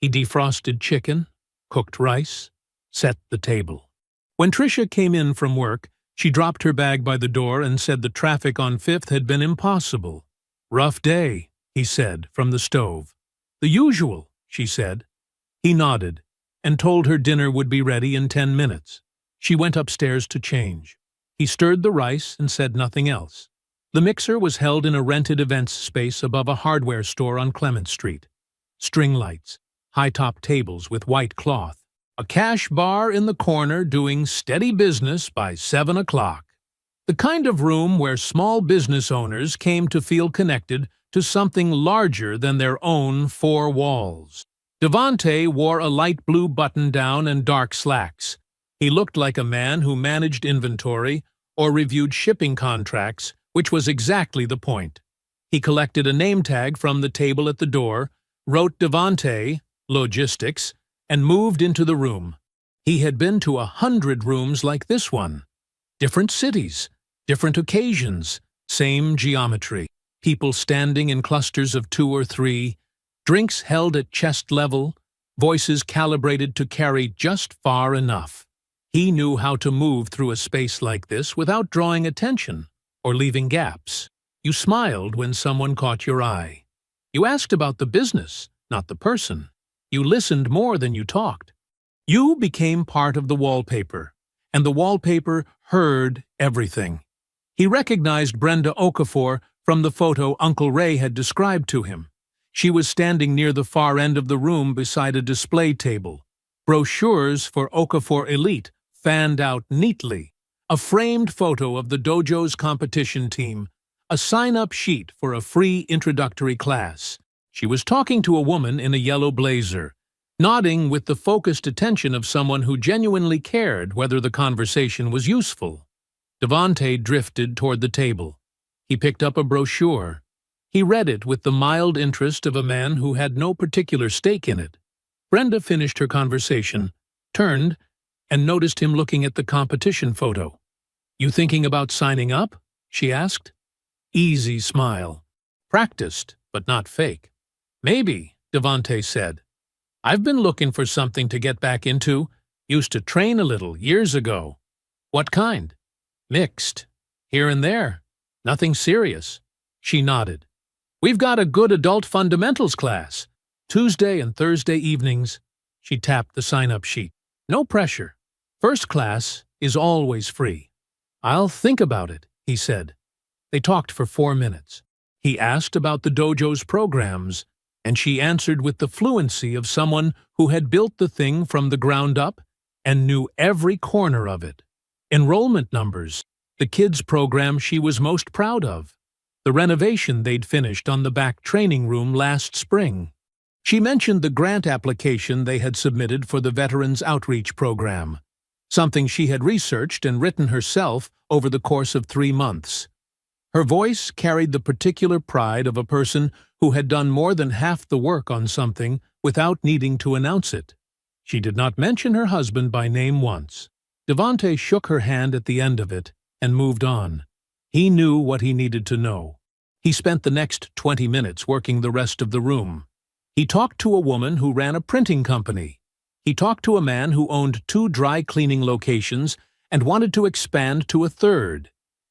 He defrosted chicken, cooked rice, set the table. When Tricia came in from work, she dropped her bag by the door and said the traffic on 5th had been impossible. "Rough day," he said, from the stove. "The usual," she said. He nodded and told her dinner would be ready in 10 minutes. She went upstairs to change. He stirred the rice and said nothing else. The mixer was held in a rented events space above a hardware store on Clement Street. String lights, high-top tables with white cloth, a cash bar in the corner doing steady business by 7 o'clock. The kind of room where small business owners came to feel connected to something larger than their own four walls. Devante wore a light blue button-down and dark slacks. He looked like a man who managed inventory or reviewed shipping contracts, which was exactly the point. He collected a name tag from the table at the door, wrote Devante, Logistics, and moved into the room. He had been to 100 rooms like this one. Different cities, different occasions, same geometry. People standing in clusters of 2 or 3, drinks held at chest level, voices calibrated to carry just far enough. He knew how to move through a space like this without drawing attention or leaving gaps. You smiled when someone caught your eye. You asked about the business, not the person. You listened more than you talked. You became part of the wallpaper, and the wallpaper heard everything. He recognized Brenda Okafor from the photo Uncle Ray had described to him. She was standing near the far end of the room beside a display table. Brochures for Okafor Elite fanned out neatly, a framed photo of the dojo's competition team, a sign-up sheet for a free introductory class. She was talking to a woman in a yellow blazer, nodding with the focused attention of someone who genuinely cared whether the conversation was useful. Devante drifted toward the table. He picked up a brochure. He read it with the mild interest of a man who had no particular stake in it. Brenda finished her conversation, turned, and noticed him looking at the competition photo. "You thinking about signing up?" she asked. Easy smile. Practiced, but not fake. "Maybe," Devante said. "I've been looking for something to get back into. Used to train a little years ago." "What kind?" "Mixed. Here and there. Nothing serious." She nodded. "We've got a good adult fundamentals class. Tuesday and Thursday evenings." She tapped the sign-up sheet. "No pressure. First class is always free." "I'll think about it," he said. They talked for 4 minutes. He asked about the dojo's programs, and she answered with the fluency of someone who had built the thing from the ground up and knew every corner of it. Enrollment numbers, the kids' program she was most proud of, the renovation they'd finished on the back training room last spring. She mentioned the grant application they had submitted for the Veterans Outreach Program, something she had researched and written herself over the course of 3 months. Her voice carried the particular pride of a person who had done more than half the work on something without needing to announce it. She did not mention her husband by name once. Devante shook her hand at the end of it and moved on. He knew what he needed to know. He spent the next 20 minutes working the rest of the room. He talked to a woman who ran a printing company. He talked to a man who owned 2 dry cleaning locations and wanted to expand to a 3rd.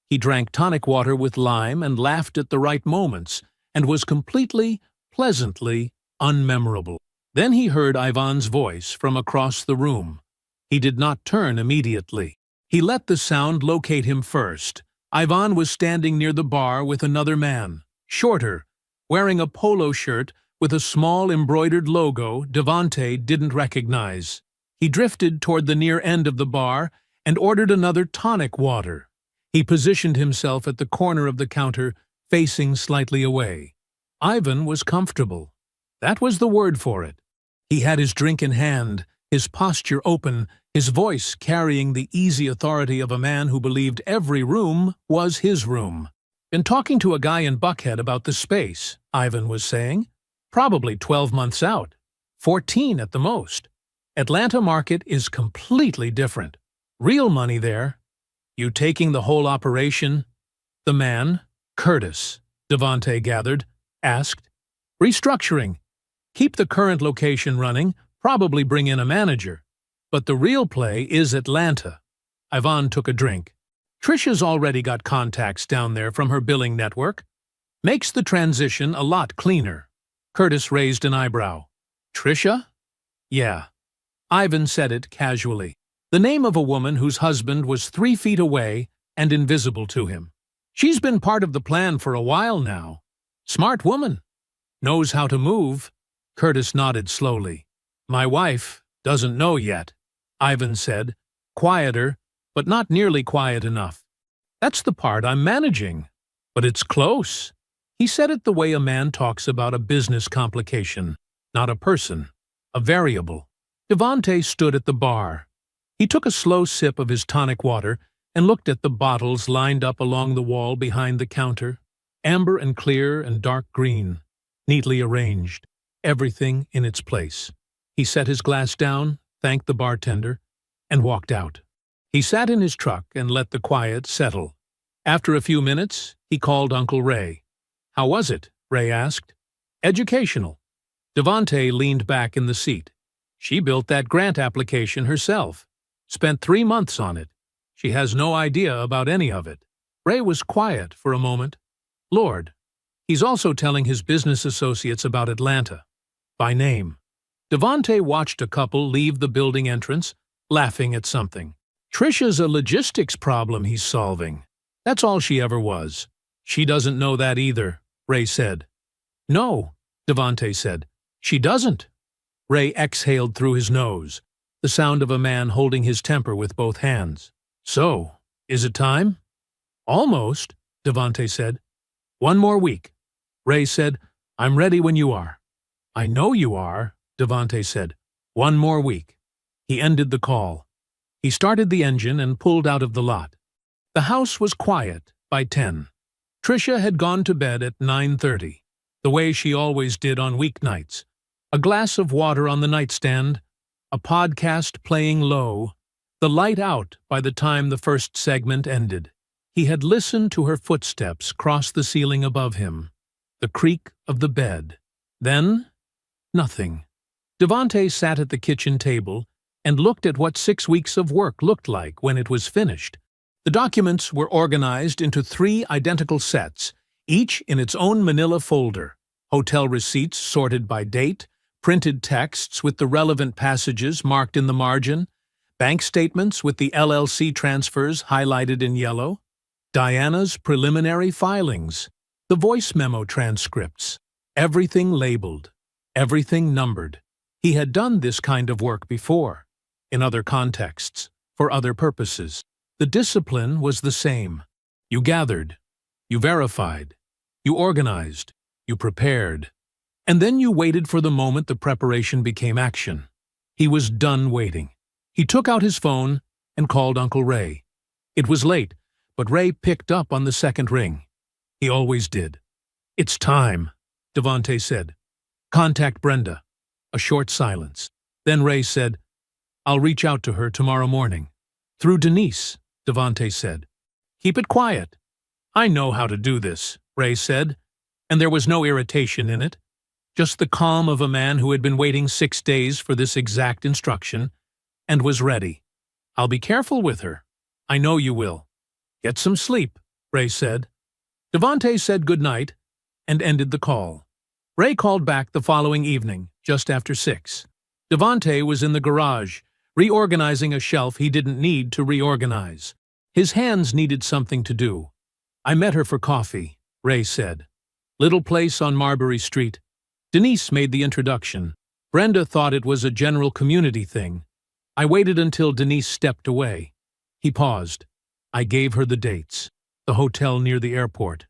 He drank tonic water with lime and laughed at the right moments, and was completely, pleasantly unmemorable. Then he heard Ivan's voice from across the room. He did not turn immediately. He let the sound locate him first. Ivan was standing near the bar with another man, shorter, wearing a polo shirt with a small embroidered logo Devante didn't recognize. He drifted toward the near end of the bar and ordered another tonic water. He positioned himself at the corner of the counter, facing slightly away. Ivan was comfortable. That was the word for it. He had his drink in hand, his posture open, his voice carrying the easy authority of a man who believed every room was his room. "Been talking to a guy in Buckhead about the space," Ivan was saying. "Probably 12 months out. 14 at the most. Atlanta market is completely different. Real money there. You taking the whole operation?" The man, Curtis, Devante gathered, asked. "Restructuring. Keep the current location running, probably bring in a manager. But the real play is Atlanta." Ivan took a drink. "Trisha's already got contacts down there from her billing network. Makes the transition a lot cleaner." Curtis raised an eyebrow. "Trisha?" "Yeah." Ivan said it casually. The name of a woman whose husband was 3 feet away and invisible to him. "She's been part of the plan for a while now. Smart woman. Knows how to move." Curtis nodded slowly. "My wife doesn't know yet," Ivan said, quieter, but not nearly quiet enough. "That's the part I'm managing. But it's close." He said it the way a man talks about a business complication, not a person, a variable. Devante stood at the bar. He took a slow sip of his tonic water and looked at the bottles lined up along the wall behind the counter, amber and clear and dark green, neatly arranged, everything in its place. He set his glass down, thanked the bartender, and walked out. He sat in his truck and let the quiet settle. After a few minutes, he called Uncle Ray. "How was it?" Ray asked. "Educational." Devante leaned back in the seat. "She built that grant application herself. Spent 3 months on it. She has no idea about any of it." Ray was quiet for a moment. "Lord, he's also telling his business associates about Atlanta. By name." Devante watched a couple leave the building entrance, laughing at something. "Trisha's a logistics problem he's solving. That's all she ever was." "She doesn't know that either," Ray said. "No," Devante said. "She doesn't." Ray exhaled through his nose, the sound of a man holding his temper with both hands. "So, is it time?" "Almost," Devante said. "1 more week." Ray said, "I'm ready when you are." "I know you are," Devante said. "1 more week." He ended the call. He started the engine and pulled out of the lot. The house was quiet by 10. Trisha had gone to bed at 9:30, the way she always did on weeknights. A glass of water on the nightstand, a podcast playing low, the light out by the time the first segment ended. He had listened to her footsteps cross the ceiling above him, the creak of the bed. Then, nothing. Devante sat at the kitchen table and looked at what 6 weeks of work looked like when it was finished. The documents were organized into 3 identical sets, each in its own manila folder. Hotel receipts sorted by date, printed texts with the relevant passages marked in the margin, bank statements with the LLC transfers highlighted in yellow, Diana's preliminary filings, the voice memo transcripts, everything labeled, everything numbered. He had done this kind of work before, in other contexts, for other purposes. The discipline was the same. You gathered, you verified, you organized, you prepared, and then you waited for the moment the preparation became action. He was done waiting. He took out his phone and called Uncle Ray. It was late, but Ray picked up on the second ring. He always did. "It's time," Devante said. "Contact Brenda." A short silence. Then Ray said, "I'll reach out to her tomorrow morning." "Through Denise," Devante said. "Keep it quiet." "I know how to do this," Ray said, and there was no irritation in it, just the calm of a man who had been waiting 6 days for this exact instruction and was ready. "I'll be careful with her. I know you will. Get some sleep." Ray said. Devante said good night and ended the call. Ray called back the following evening, just after 6. Devante was in the garage, reorganizing a shelf he didn't need to reorganize. His hands needed something to do. I met her for coffee, Ray said. Little place on Marbury Street. Denise made the introduction. Brenda thought it was a general community thing. I waited until Denise stepped away. He paused. I gave her the dates. The hotel near the airport.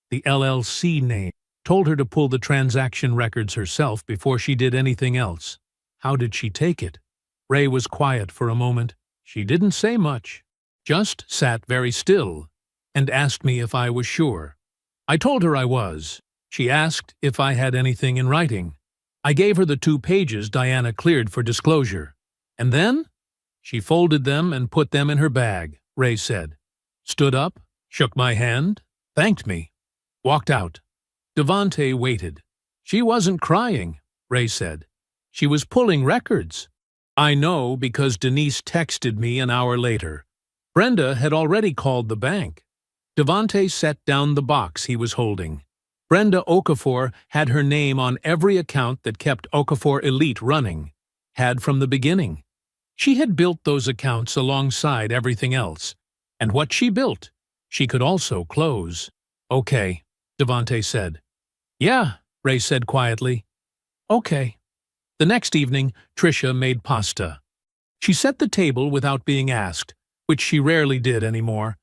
The LLC name. Told her to pull the transaction records herself before she did anything else. How did she take it? Ray was quiet for a moment. She didn't say much. Just sat very still and asked me if I was sure. I told her I was. She asked if I had anything in writing. I gave her the 2 pages Diana cleared for disclosure. And then? She folded them and put them in her bag, Ray said. Stood up, shook my hand, thanked me, walked out. Devante waited. She wasn't crying, Ray said. She was pulling records. I know because Denise texted me an hour later. Brenda had already called the bank. Devante set down the box he was holding. Brenda Okafor had her name on every account that kept Okafor Elite running. Had from the beginning. She had built those accounts alongside everything else. And what she built, she could also close. Okay, Devante said. Yeah, Ray said quietly. Okay. The next evening, Tricia made pasta. She set the table without being asked, which she rarely did anymore,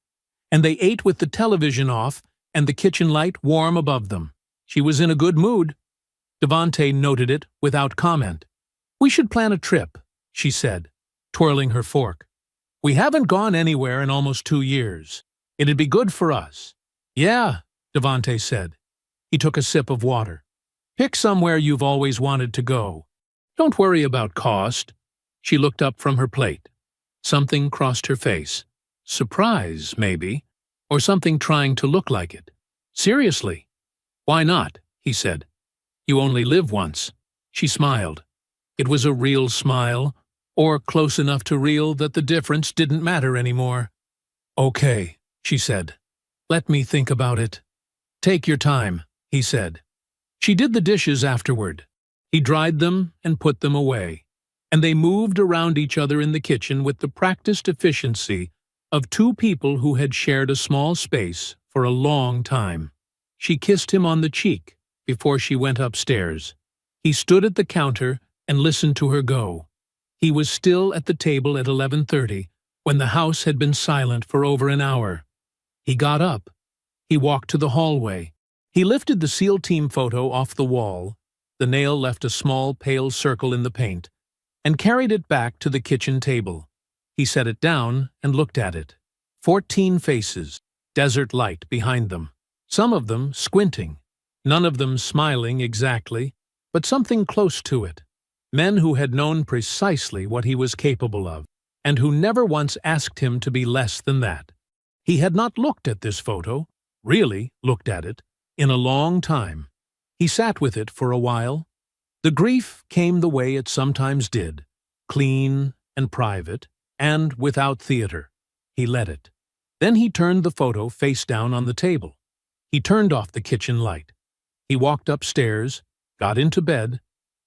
and they ate with the television off and the kitchen light warm above them. She was in a good mood. Devante noted it without comment. We should plan a trip, she said, twirling her fork. We haven't gone anywhere in almost 2 years. It'd be good for us. Yeah, Devante said. He took a sip of water. Pick somewhere you've always wanted to go. Don't worry about cost. She looked up from her plate. Something crossed her face. Surprise, maybe, or something trying to look like it. Seriously. Why not? He said. You only live once. She smiled. It was a real smile, or close enough to real that the difference didn't matter anymore. Okay, she said. Let me think about it. Take your time, he said. She did the dishes afterward. He dried them and put them away, and they moved around each other in the kitchen with the practiced efficiency of 2 people who had shared a small space for a long time. She kissed him on the cheek before she went upstairs. He stood at the counter and listened to her go. He was still at the table at 11:30 when the house had been silent for over an hour. He got up. He walked to the hallway. He lifted the SEAL team photo off the wall. The nail left a small, pale circle in the paint, and carried it back to the kitchen table. He set it down and looked at it. 14 faces, desert light behind them, some of them squinting, none of them smiling exactly, but something close to it. Men who had known precisely what he was capable of, and who never once asked him to be less than that. He had not looked at this photo, really looked at it, in a long time. He sat with it for a while. The grief came the way it sometimes did, clean and private, and without theater. He let it. Then he turned the photo face down on the table. He turned off the kitchen light. He walked upstairs, got into bed,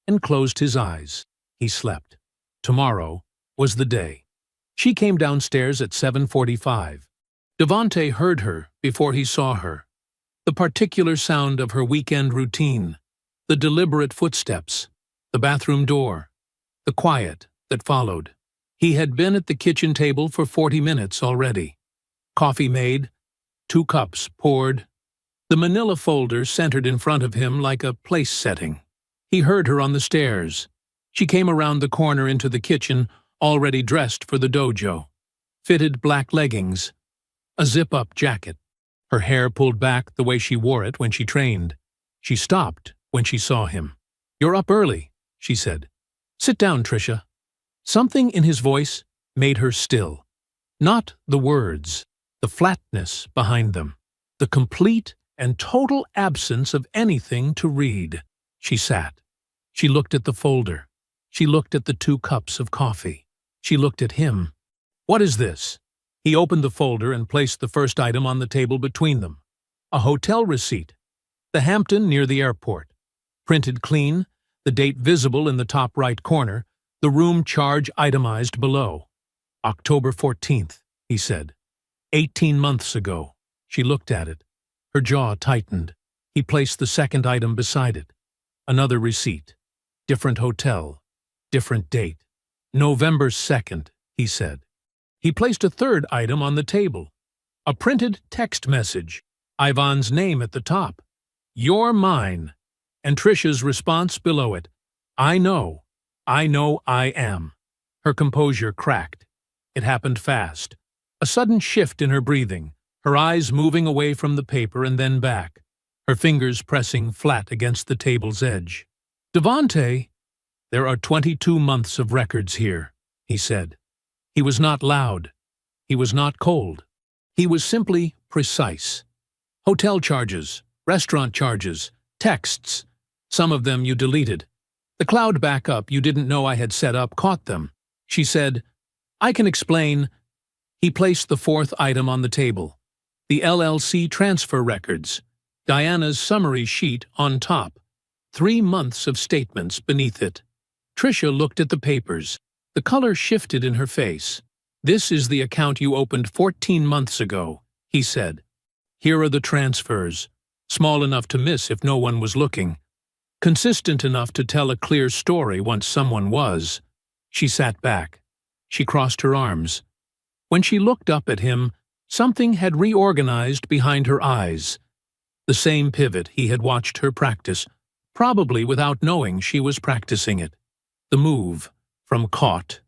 and closed his eyes. He slept. Tomorrow was the day. She came downstairs at 7:45. Devante heard her before he saw her. The particular sound of her weekend routine, the deliberate footsteps, the bathroom door, the quiet that followed. He had been at the kitchen table for 40 minutes already. Coffee made, 2 cups poured. The manila folder centered in front of him like a place setting. He heard her on the stairs. She came around the corner into the kitchen, already dressed for the dojo. Fitted black leggings, a zip-up jacket. Her hair pulled back the way she wore it when she trained. She stopped when she saw him. You're up early, she said. Sit down, Tricia. Something in his voice made her still. Not the words, the flatness behind them, the complete and total absence of anything to read. She sat. She looked at the folder. She looked at the 2 cups of coffee. She looked at him. What is this? He opened the folder and placed the first item on the table between them. A hotel receipt. The Hampton near the airport. Printed clean, the date visible in the top right corner, the room charge itemized below. October 14th, he said. 18 months ago. She looked at it. Her jaw tightened. He placed the second item beside it. Another receipt. Different hotel. Different date. November 2nd, he said. He placed a third item on the table. A printed text message. Ivan's name at the top. You're mine. And Trisha's response below it. I know I am. Her composure cracked. It happened fast. A sudden shift in her breathing, her eyes moving away from the paper and then back, her fingers pressing flat against the table's edge. Devante, there are 22 months of records here, he said. He was not loud. He was not cold. He was simply precise. Hotel charges, restaurant charges, texts. Some of them you deleted. The cloud backup you didn't know I had set up caught them. She said, I can explain. He placed the fourth item on the table. The LLC transfer records. Diana's summary sheet on top. 3 months of statements beneath it. Trisha looked at the papers. The color shifted in her face. This is the account you opened 14 months ago, he said. Here are the transfers. Small enough to miss if no one was looking. Consistent enough to tell a clear story once someone was. She sat back. She crossed her arms. When she looked up at him, something had reorganized behind her eyes. The same pivot he had watched her practice, probably without knowing she was practicing it. The move, from caught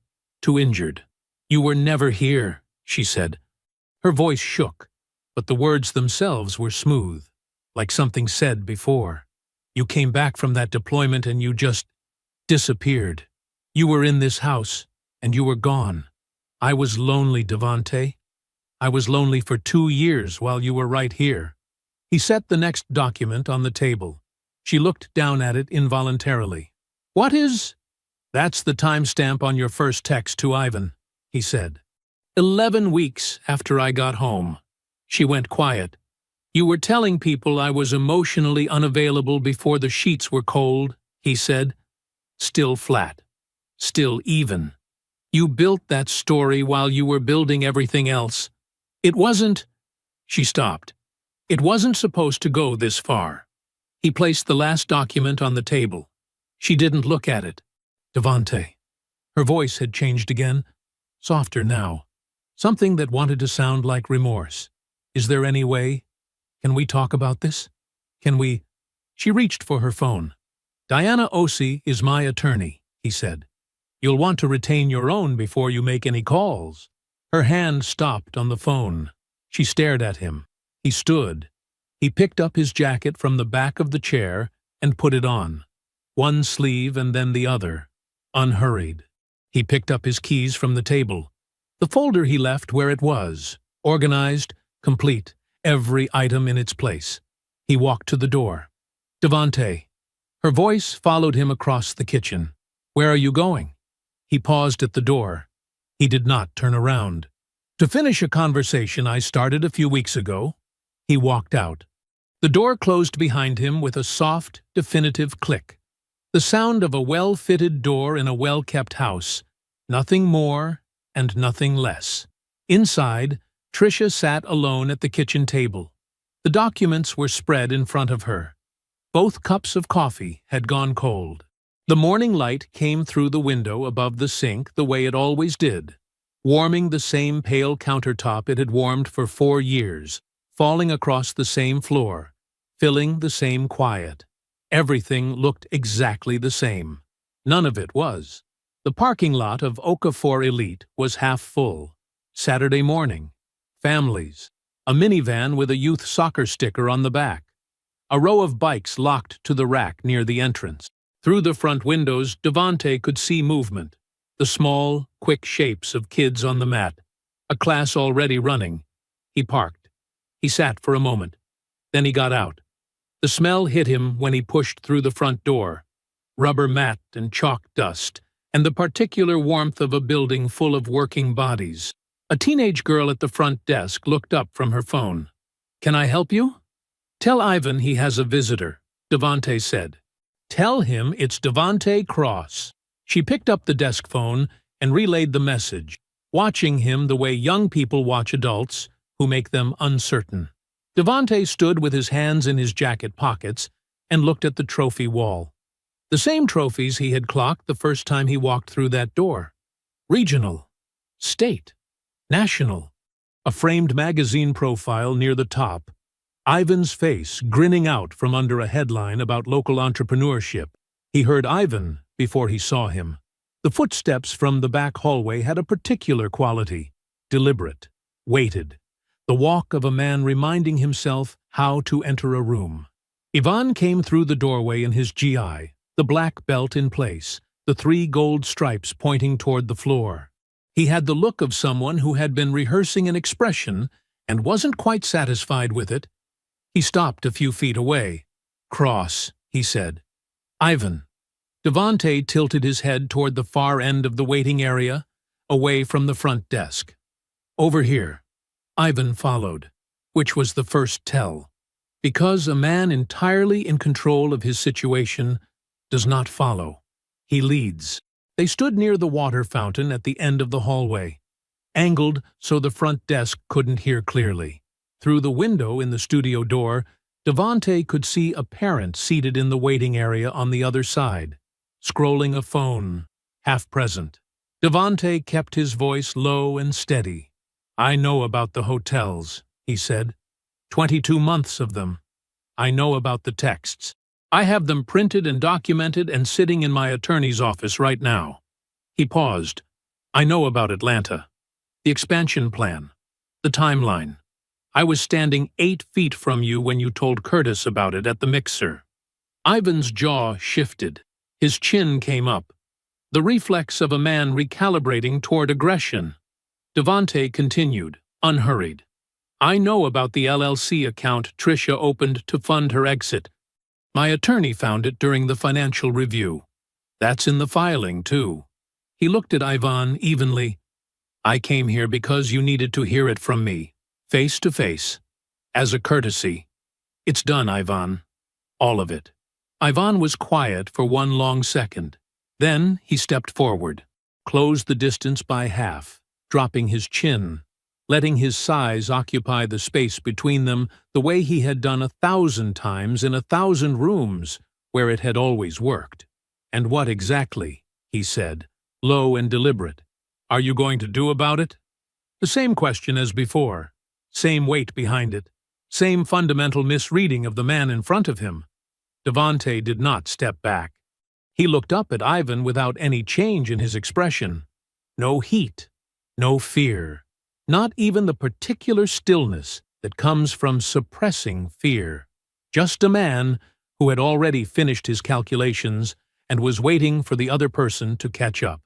to injured. You were never here, she said. Her voice shook, but the words themselves were smooth, like something said before. You came back from that deployment and you just disappeared. You were in this house, and you were gone. I was lonely, Devante. I was lonely for 2 years while you were right here. He set the next document on the table. She looked down at it involuntarily. What is? That's the timestamp on your first text to Ivan, he said. 11 weeks after I got home. She went quiet. You were telling people I was emotionally unavailable before the sheets were cold, he said. Still flat. Still even. You built that story while you were building everything else. It wasn't… She stopped. It wasn't supposed to go this far. He placed the last document on the table. She didn't look at it. Devante. Her voice had changed again, softer now. Something that wanted to sound like remorse. Is there any way? Can we talk about this? Can we… She reached for her phone. Diana Osi is my attorney, he said. You'll want to retain your own before you make any calls. Her hand stopped on the phone. She stared at him. He stood. He picked up his jacket from the back of the chair and put it on. One sleeve and then the other. Unhurried. He picked up his keys from the table. The folder he left where it was. Organized, complete, every item in its place. He walked to the door. Devante. Her voice followed him across the kitchen. Where are you going? He paused at the door. He did not turn around. To finish a conversation I started a few weeks ago. He walked out. The door closed behind him with a soft, definitive click. The sound of a well-fitted door in a well-kept house. Nothing more and nothing less. Inside, Trisha sat alone at the kitchen table. The documents were spread in front of her. Both cups of coffee had gone cold. The morning light came through the window above the sink the way it always did, warming the same pale countertop it had warmed for 4 years, falling across the same floor, filling the same quiet. Everything looked exactly the same. None of it was. The parking lot of Okafor Elite was half full. Saturday morning. Families. A minivan with a youth soccer sticker on the back. A row of bikes locked to the rack near the entrance. Through the front windows, Devante could see movement. The small, quick shapes of kids on the mat. A class already running. He parked. He sat for a moment. Then he got out. The smell hit him when he pushed through the front door. Rubber mat and chalk dust, and the particular warmth of a building full of working bodies. A teenage girl at the front desk looked up from her phone. "Can I help you?" "Tell Ivan he has a visitor," Devante said. "Tell him it's Devante Cross." She picked up the desk phone and relayed the message, watching him the way young people watch adults who make them uncertain. Devante stood with his hands in his jacket pockets and looked at the trophy wall. The same trophies he had clocked the first time he walked through that door. Regional, state, national. A framed magazine profile near the top. Ivan's face grinning out from under a headline about local entrepreneurship. He heard Ivan before he saw him. The footsteps from the back hallway had a particular quality. Deliberate, weighted. The walk of a man reminding himself how to enter a room. Ivan came through the doorway in his GI, the black belt in place, the 3 gold stripes pointing toward the floor. He had the look of someone who had been rehearsing an expression and wasn't quite satisfied with it. He stopped a few feet away. "Cross," he said. "Ivan." Devante tilted his head toward the far end of the waiting area, away from the front desk. "Over here." Ivan followed, which was the first tell. Because a man entirely in control of his situation does not follow. He leads. They stood near the water fountain at the end of the hallway, angled so the front desk couldn't hear clearly. Through the window in the studio door, Devante could see a parent seated in the waiting area on the other side, scrolling a phone, half present. Devante kept his voice low and steady. "I know about the hotels," he said. 22 months of them. I know about the texts. I have them printed and documented and sitting in my attorney's office right now." He paused. "I know about Atlanta. The expansion plan. The timeline. I was standing 8 feet from you when you told Curtis about it at the mixer." Ivan's jaw shifted. His chin came up. The reflex of a man recalibrating toward aggression. Devante continued, unhurried. "I know about the LLC account Tricia opened to fund her exit. My attorney found it during the financial review. That's in the filing, too." He looked at Ivan evenly. "I came here because you needed to hear it from me, face to face, as a courtesy. It's done, Ivan. All of it." Ivan was quiet for one long second. Then he stepped forward, closed the distance by half, dropping his chin, letting his size occupy the space between them the way he had done 1,000 times in 1,000 rooms where it had always worked. "And what exactly," he said, low and deliberate, "are you going to do about it?" The same question as before, same weight behind it, same fundamental misreading of the man in front of him. Devante did not step back. He looked up at Ivan without any change in his expression. No heat, no fear. Not even the particular stillness that comes from suppressing fear. Just a man who had already finished his calculations and was waiting for the other person to catch up.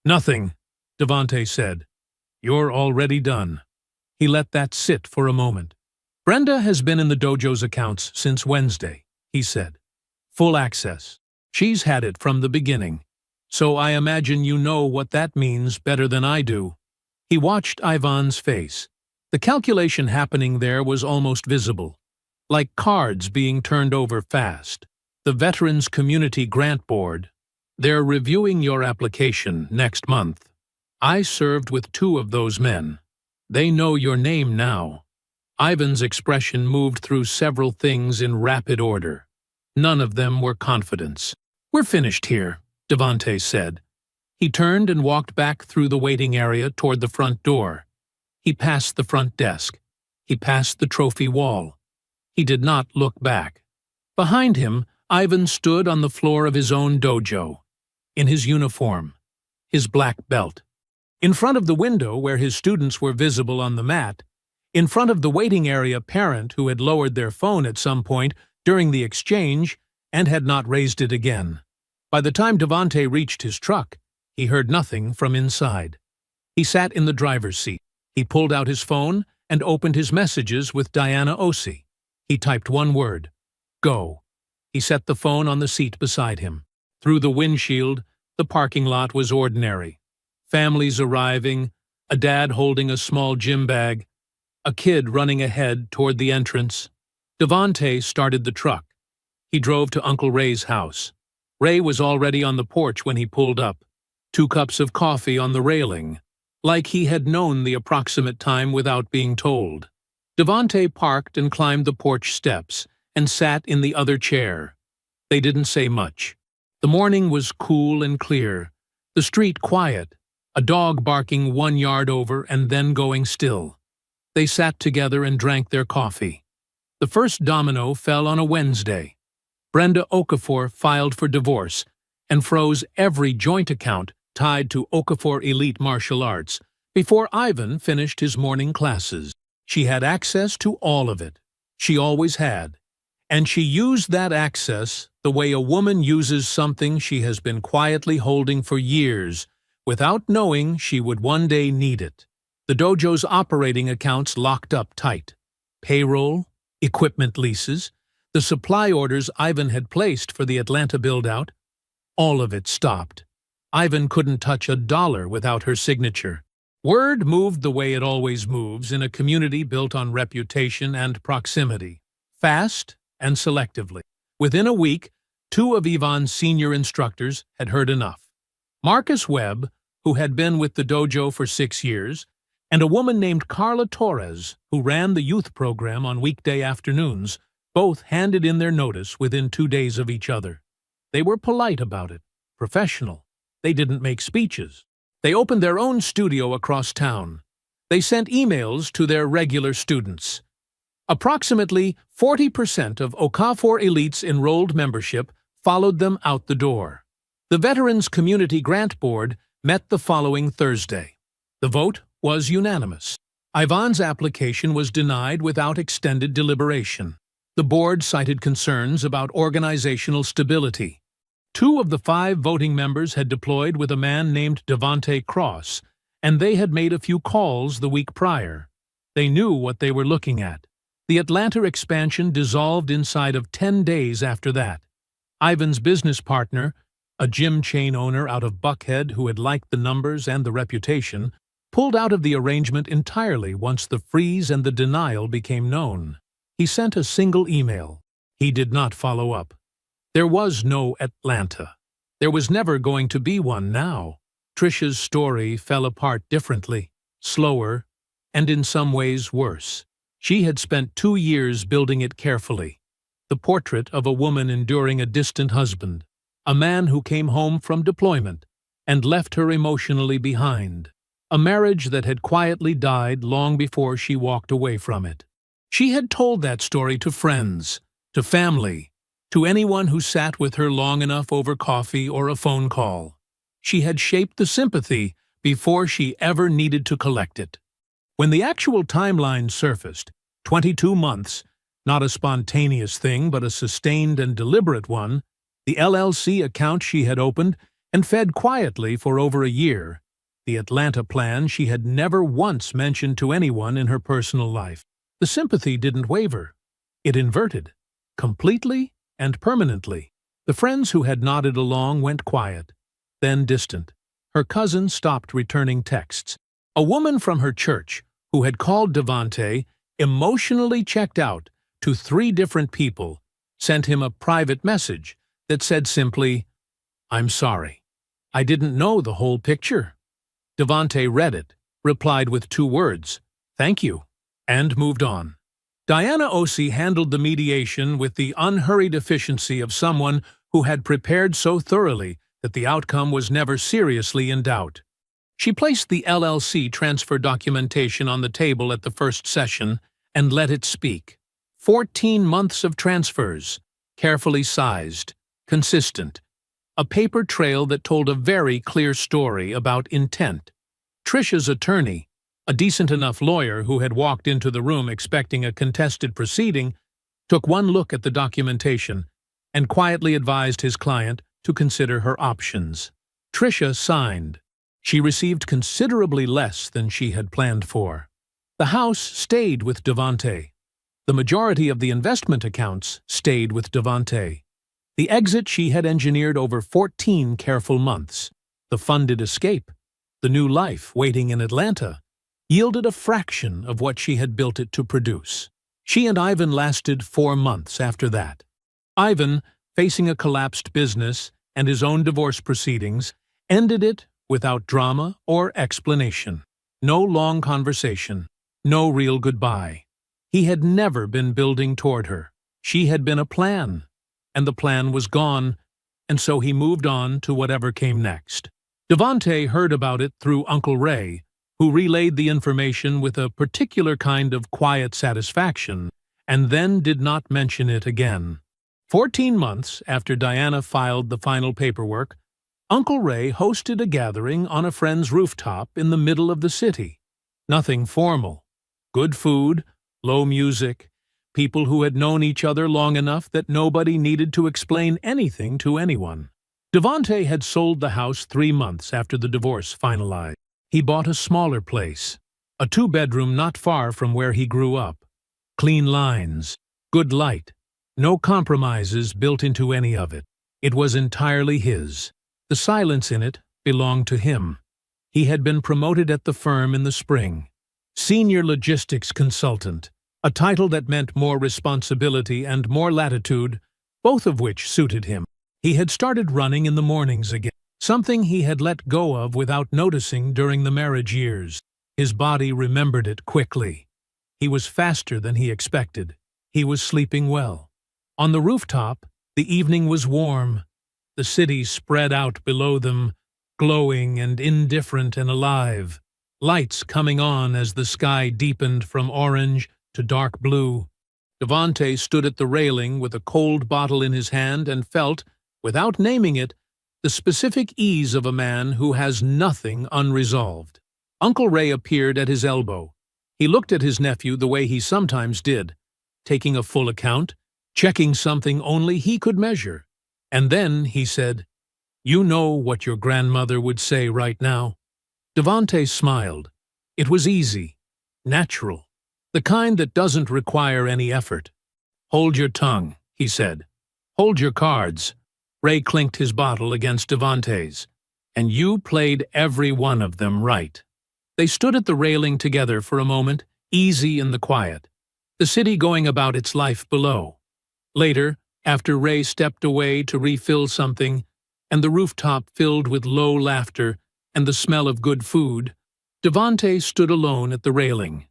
"Nothing," Devante said. "You're already done." He let that sit for a moment. "Brenda has been in the dojo's accounts since Wednesday," he said. "Full access. She's had it from the beginning. So I imagine you know what that means better than I do." He watched Ivan's face. The calculation happening there was almost visible, like cards being turned over fast. The Veterans Community Grant Board. "They're reviewing your application next month. I served with 2 of those men. They know your name now." Ivan's expression moved through several things in rapid order. None of them were confidence. "We're finished here," Devante said. He turned and walked back through the waiting area toward the front door. He passed the front desk. He passed the trophy wall. He did not look back. Behind him, Ivan stood on the floor of his own dojo, in his uniform, his black belt. In front of the window where his students were visible on the mat, in front of the waiting area parent who had lowered their phone at some point during the exchange and had not raised it again. By the time Devante reached his truck, he heard nothing from inside. He sat in the driver's seat. He pulled out his phone and opened his messages with Diana Osi. He typed one word, "Go." He set the phone on the seat beside him. Through the windshield, the parking lot was ordinary. Families arriving, a dad holding a small gym bag, a kid running ahead toward the entrance. Devante started the truck. He drove to Uncle Ray's house. Ray was already on the porch when he pulled up, 2 cups of coffee on the railing, like he had known the approximate time without being told. Devante parked and climbed the porch steps and sat in the other chair. They didn't say much. The morning was cool and clear, the street quiet, a dog barking 1 yard over and then going still. They sat together and drank their coffee. The first domino fell on a Wednesday. Brenda Okafor filed for divorce and froze every joint account tied to Okafor Elite Martial Arts before Ivan finished his morning classes. She had access to all of it. She always had. And she used that access the way a woman uses something she has been quietly holding for years, without knowing she would one day need it. The dojo's operating accounts locked up tight. Payroll, equipment leases, the supply orders Ivan had placed for the Atlanta build-out, all of it stopped. Ivan couldn't touch $1 without her signature. Word moved the way it always moves in a community built on reputation and proximity, fast and selectively. Within a week, 2 of Yvonne's senior instructors had heard enough. Marcus Webb, who had been with the dojo for 6 years, and a woman named Carla Torres, who ran the youth program on weekday afternoons, both handed in their notice within 2 days of each other. They were polite about it, professional. They didn't make speeches. They opened their own studio across town. They sent emails to their regular students. Approximately 40% of Okafor Elite's enrolled membership followed them out the door. The Veterans Community Grant Board met the following Thursday. The vote was unanimous. Ivan's application was denied without extended deliberation. The board cited concerns about organizational stability. 2 of the 5 voting members had deployed with a man named Devante Cross, and they had made a few calls the week prior. They knew what they were looking at. The Atlanta expansion dissolved inside of 10 days after that. Ivan's business partner, a gym chain owner out of Buckhead who had liked the numbers and the reputation, pulled out of the arrangement entirely once the freeze and the denial became known. He sent a single email. He did not follow up. There was no Atlanta. There was never going to be one now. Trisha's story fell apart differently, slower, and in some ways worse. She had spent 2 years building it carefully. The portrait of a woman enduring a distant husband, a man who came home from deployment and left her emotionally behind, a marriage that had quietly died long before she walked away from it. She had told that story to friends, to family, to anyone who sat with her long enough over coffee or a phone call. She had shaped the sympathy before she ever needed to collect it. When the actual timeline surfaced, 22 months, not a spontaneous thing but a sustained and deliberate one, the LLC account she had opened and fed quietly for over a year, the Atlanta plan she had never once mentioned to anyone in her personal life. The sympathy didn't waver. It inverted, completely and permanently. The friends who had nodded along went quiet, then distant. Her cousin stopped returning texts. A woman from her church, who had called Devante, emotionally checked out to 3 different people, sent him a private message that said simply, "I'm sorry. I didn't know the whole picture." Devante read it, replied with 2 words, "Thank you," and moved on. Diana Osi handled the mediation with the unhurried efficiency of someone who had prepared so thoroughly that the outcome was never seriously in doubt. She placed the LLC transfer documentation on the table at the first session and let it speak. 14 months of transfers, carefully sized, consistent. A paper trail that told a very clear story about intent. Trisha's attorney, a decent enough lawyer who had walked into the room expecting a contested proceeding, took one look at the documentation and quietly advised his client to consider her options. Trisha signed. She received considerably less than she had planned for. The house stayed with Devante. The majority of the investment accounts stayed with Devante. The exit she had engineered over 14 careful months. The funded escape. The new life waiting in Atlanta yielded a fraction of what she had built it to produce. She and Ivan lasted 4 months after that. Ivan, facing a collapsed business and his own divorce proceedings, ended it without drama or explanation. No long conversation, no real goodbye. He had never been building toward her. She had been a plan, and the plan was gone, and so he moved on to whatever came next. Devante heard about it through Uncle Ray, who relayed the information with a particular kind of quiet satisfaction, and then did not mention it again. 14 months after Diana filed the final paperwork, Uncle Ray hosted a gathering on a friend's rooftop in the middle of the city. Nothing formal. Good food, low music, people who had known each other long enough that nobody needed to explain anything to anyone. Devante had sold the house 3 months after the divorce finalized. He bought a smaller place, a 2-bedroom not far from where he grew up. Clean lines, good light, no compromises built into any of it. It was entirely his. The silence in it belonged to him. He had been promoted at the firm in the spring. Senior logistics consultant, a title that meant more responsibility and more latitude, both of which suited him. He had started running in the mornings again, something he had let go of without noticing during the marriage years. His body remembered it quickly. He was faster than he expected. He was sleeping well. On the rooftop, the evening was warm. The city spread out below them, glowing and indifferent and alive. Lights coming on as the sky deepened from orange to dark blue. Devante stood at the railing with a cold bottle in his hand and felt, without naming it, the specific ease of a man who has nothing unresolved. Uncle Ray appeared at his elbow. He looked at his nephew the way he sometimes did, taking a full account, checking something only he could measure. And then he said, "You know what your grandmother would say right now." Devante smiled. It was easy, natural, the kind that doesn't require any effort. "Hold your tongue," he said. "Hold your cards." Ray clinked his bottle against Devante's. "And you played every one of them right." They stood at the railing together for a moment, easy in the quiet, the city going about its life below. Later, after Ray stepped away to refill something, and the rooftop filled with low laughter and the smell of good food, Devante stood alone at the railing.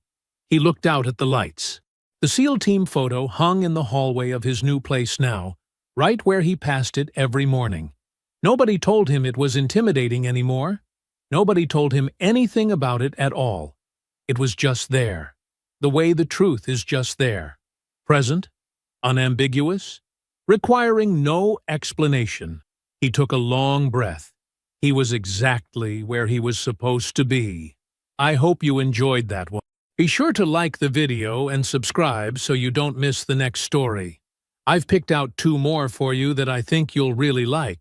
He looked out at the lights. The SEAL team photo hung in the hallway of his new place now, right where he passed it every morning. Nobody told him it was intimidating anymore. Nobody told him anything about it at all. It was just there, the way the truth is just there. Present, unambiguous, requiring no explanation. He took a long breath. He was exactly where he was supposed to be. I hope you enjoyed that one. Be sure to like the video and subscribe so you don't miss the next story. I've picked out 2 more for you that I think you'll really like.